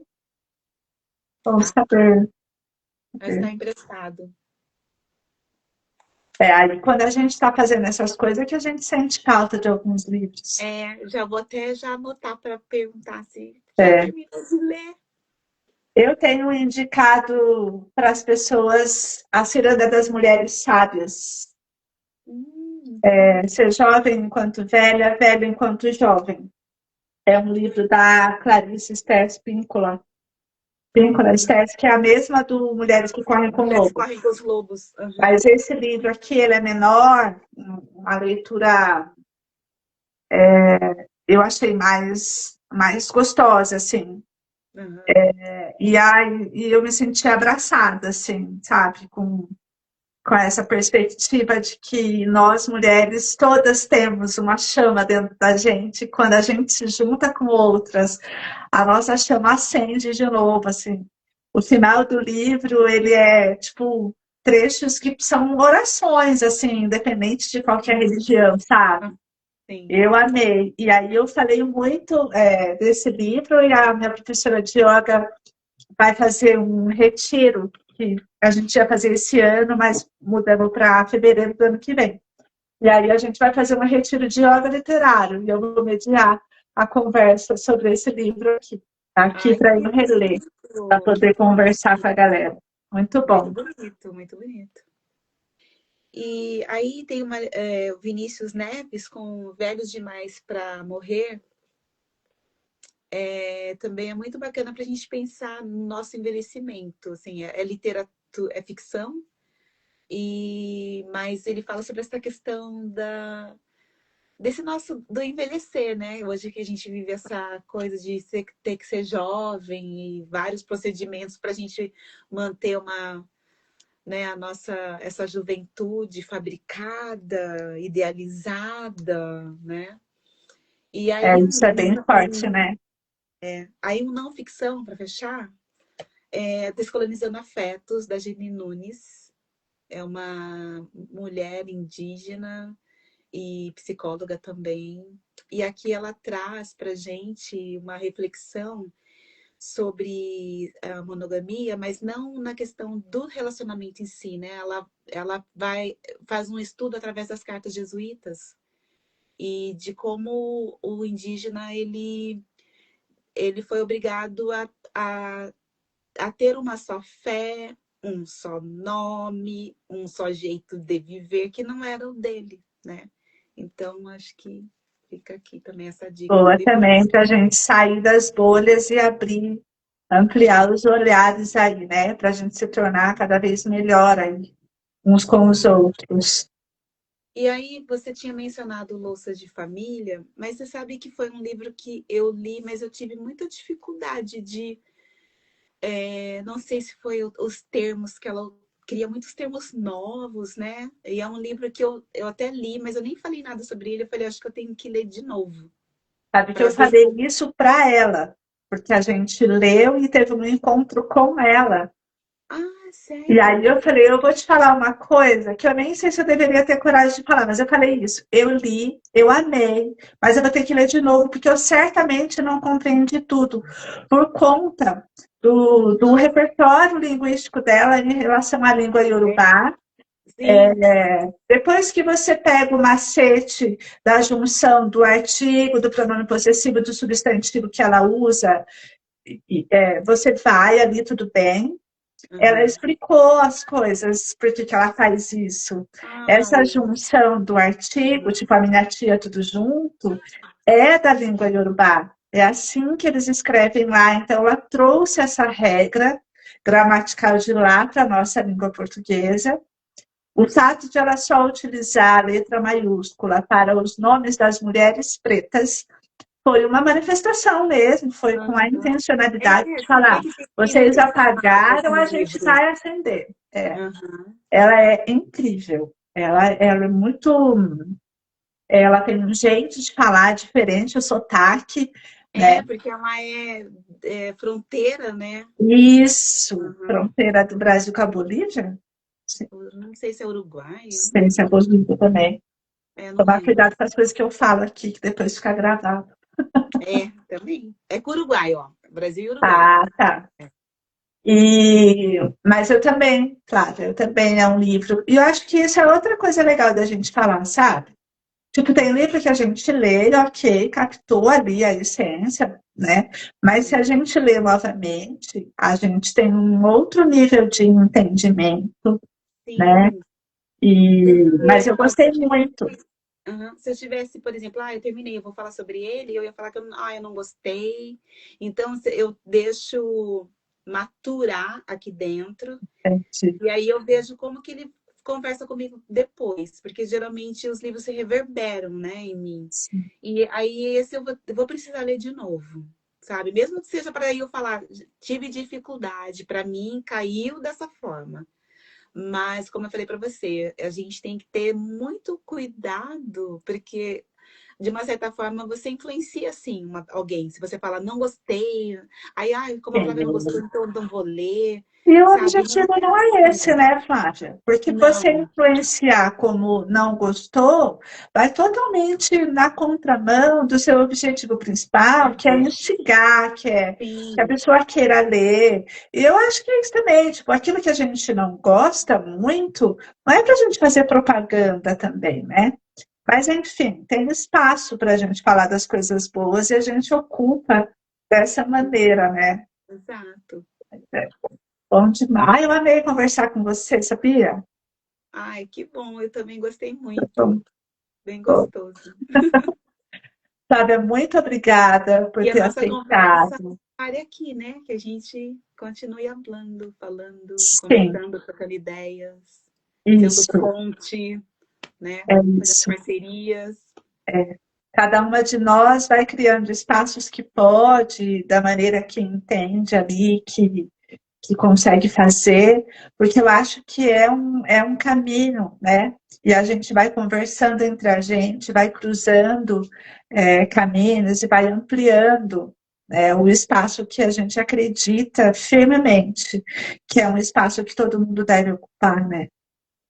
Vamos tá? saber. Mas está emprestado. Aí quando a gente está fazendo essas coisas é que a gente sente falta de alguns livros. Já vou até já anotar para perguntar se já É. terminou de ler. Eu tenho indicado para as pessoas A Ciranda das Mulheres Sábias. Ser jovem enquanto velha, velha enquanto jovem. É um livro da Clarice Sterz Píncola. Píncola Sterz, que é a mesma do Mulheres que Correm com Mulheres Lobos. correm com os lobos. Aham. Mas esse livro aqui, ele é menor, uma leitura eu achei mais gostosa, assim. Aham. E eu me senti abraçada, assim, sabe? Com essa perspectiva de que nós, mulheres, todas temos uma chama dentro da gente. Quando a gente se junta com outras, a nossa chama acende de novo, assim. O final do livro, ele é, tipo, trechos que são orações, assim, independente de qualquer religião, Ah, sabe? sim. Eu amei. E aí eu falei muito desse livro e a minha professora de yoga vai fazer um retiro que a gente ia fazer esse ano, mas mudamos para fevereiro do ano que vem. E aí a gente vai fazer um retiro de yoga literário e eu vou mediar a conversa sobre esse livro aqui Ai, para que eu reler, para bonito. poder conversar com a galera. Muito Muito bom. bonito, muito bonito. E aí tem o Vinícius Neves com Velhos Demais para Morrer. Também é muito bacana para a gente pensar no nosso envelhecimento. Assim, é literatura, é ficção, mas ele fala sobre essa questão desse nosso, do envelhecer, né? Hoje que a gente vive essa coisa de ter que ser jovem e vários procedimentos para a gente manter uma, né, a nossa, essa juventude fabricada, idealizada, né? E aí Isso é bem forte, né? aí um não ficção, para fechar, é Descolonizando Afetos, da Gini Nunes. É uma mulher indígena e psicóloga também. E aqui ela traz para gente uma reflexão sobre a monogamia, mas não na questão do relacionamento em si, né? Ela faz um estudo através das cartas jesuítas e de como o indígena ele foi obrigado a ter uma só fé, um só nome, um só jeito de viver que não era o dele, né? Então, acho que fica aqui também essa dica do Boa livro. também para a gente sair das bolhas e abrir, ampliar os olhares aí, né? Para a gente se tornar cada vez melhor aí, uns com os outros. E aí, você tinha mencionado Louças de Família, mas você sabe que foi um livro que eu li, mas eu tive muita dificuldade de. Não sei se foi os termos que ela cria muitos termos novos, né? E é um livro que eu até li, mas eu nem falei nada sobre ele. Eu falei, acho que eu tenho que ler de novo. Sabe que eu Para ver. falei isso para ela, porque a gente leu e teve um encontro com ela. Ah, E aí sério? eu falei, eu vou te falar uma coisa que eu nem sei se eu deveria ter coragem de falar, mas eu falei isso. Eu li, eu amei, mas eu vou ter que ler de novo, porque eu certamente não compreendi tudo, por conta do repertório linguístico dela em relação à língua iorubá. Sim. Depois que você pega o macete da junção do artigo, do pronome possessivo, do substantivo que ela usa, você vai ali, tudo bem. Ela Uhum. explicou as coisas, por que ela faz isso. Essa Ai, junção do artigo, tipo a minha tia, tudo junto, é da língua iorubá. É assim que eles escrevem lá. Então, ela trouxe essa regra gramatical de lá para a nossa língua portuguesa. O fato de ela só utilizar a letra maiúscula para os nomes das mulheres pretas foi uma manifestação mesmo, foi com a uhum. intencionalidade de Você vê falar: que tem vocês muitas camadas apagaram, no a gente livro. vai acender. Uhum. Ela é incrível, ela é muito. Ela tem um jeito de falar diferente, o sotaque, né? Porque ela é fronteira, né? Isso, Uhum. fronteira do Brasil com a Bolívia, Eu não sei se é uruguaio. ciência Bolívia também. Não Tomar lembro. cuidado com as coisas que eu falo aqui, que depois fica gravado. Também. É com Uruguai, ó. Brasil e Uruguai. Ah, tá. É. Mas eu também, claro, eu também é um livro. E eu acho que isso é outra coisa legal da gente falar, sabe? Tipo, tem livro que a gente lê, ok, captou ali a essência, né? Mas se a gente lê novamente, a gente tem um outro nível de entendimento, né? Sim. Mas Porque eu gostei muito. se eu tivesse, por exemplo, eu terminei, eu vou falar sobre ele, eu ia falar que eu não gostei. Então, eu deixo maturar aqui dentro. Gente. E aí eu vejo como que ele conversa comigo depois, porque geralmente os livros se reverberam, né, em mim. E aí esse eu vou precisar ler de novo, sabe? Mesmo que seja para eu falar, tive dificuldade, para mim caiu dessa forma. Mas, como eu falei para você, a gente tem que ter muito cuidado, porque de uma certa forma você influencia assim alguém. Se você fala não gostei, aí, como a Flávia não gostou, então eu não vou ler, E o sabe? Não objetivo é não é esse, assim. né, Flávia? Porque você Não. influenciar como não gostou vai totalmente na contramão do seu objetivo principal, que é instigar, que a Sim, pessoa queira ler. E eu acho que é isso também, tipo, aquilo que a gente não gosta muito, não é para a gente fazer propaganda também, né? Mas, enfim, tem espaço para a gente falar das coisas boas e a gente ocupa dessa maneira, né? exato. Bom demais. Eu amei conversar com você, sabia? Ai, que bom, eu também gostei muito. Bom, Bem bom. gostoso. Sábia, muito obrigada por E a ter nossa conversa aceitado. pare aqui, né? Que a gente continue hablando, falando, Sim, conversando, trocando ideias, sendo isso, ponte, né? é Fazendo isso. parcerias. Cada uma de nós vai criando espaços que pode, da maneira que entende ali, que consegue fazer, porque eu acho que é um caminho, né? E a gente vai conversando entre a gente, vai cruzando caminhos e vai ampliando o espaço que a gente acredita firmemente, que é um espaço que todo mundo deve ocupar, né?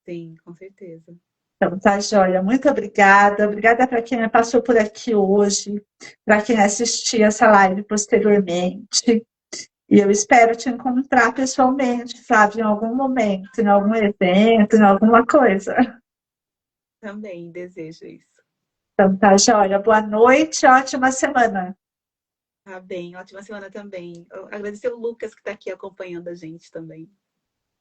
Sim, com certeza. Então, tá, joia. Muito obrigada. Obrigada para quem passou por aqui hoje, para quem assistiu essa live posteriormente. E eu espero te encontrar pessoalmente, Flávio, em algum momento, em algum evento, em alguma coisa. Também desejo isso. Então, tá, joia. Boa noite, ótima semana. Tá bem, ótima semana também. Agradecer o Lucas que está aqui acompanhando a gente também.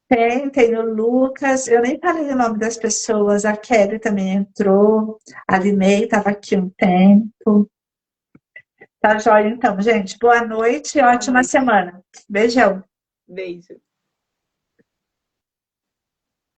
Tem o Lucas, eu nem falei o nome das pessoas, a Kelly também entrou, a Linei estava aqui um tempo. Tá, joia, então, gente. Boa noite e Boa ótima noite. semana. Beijão. Beijo.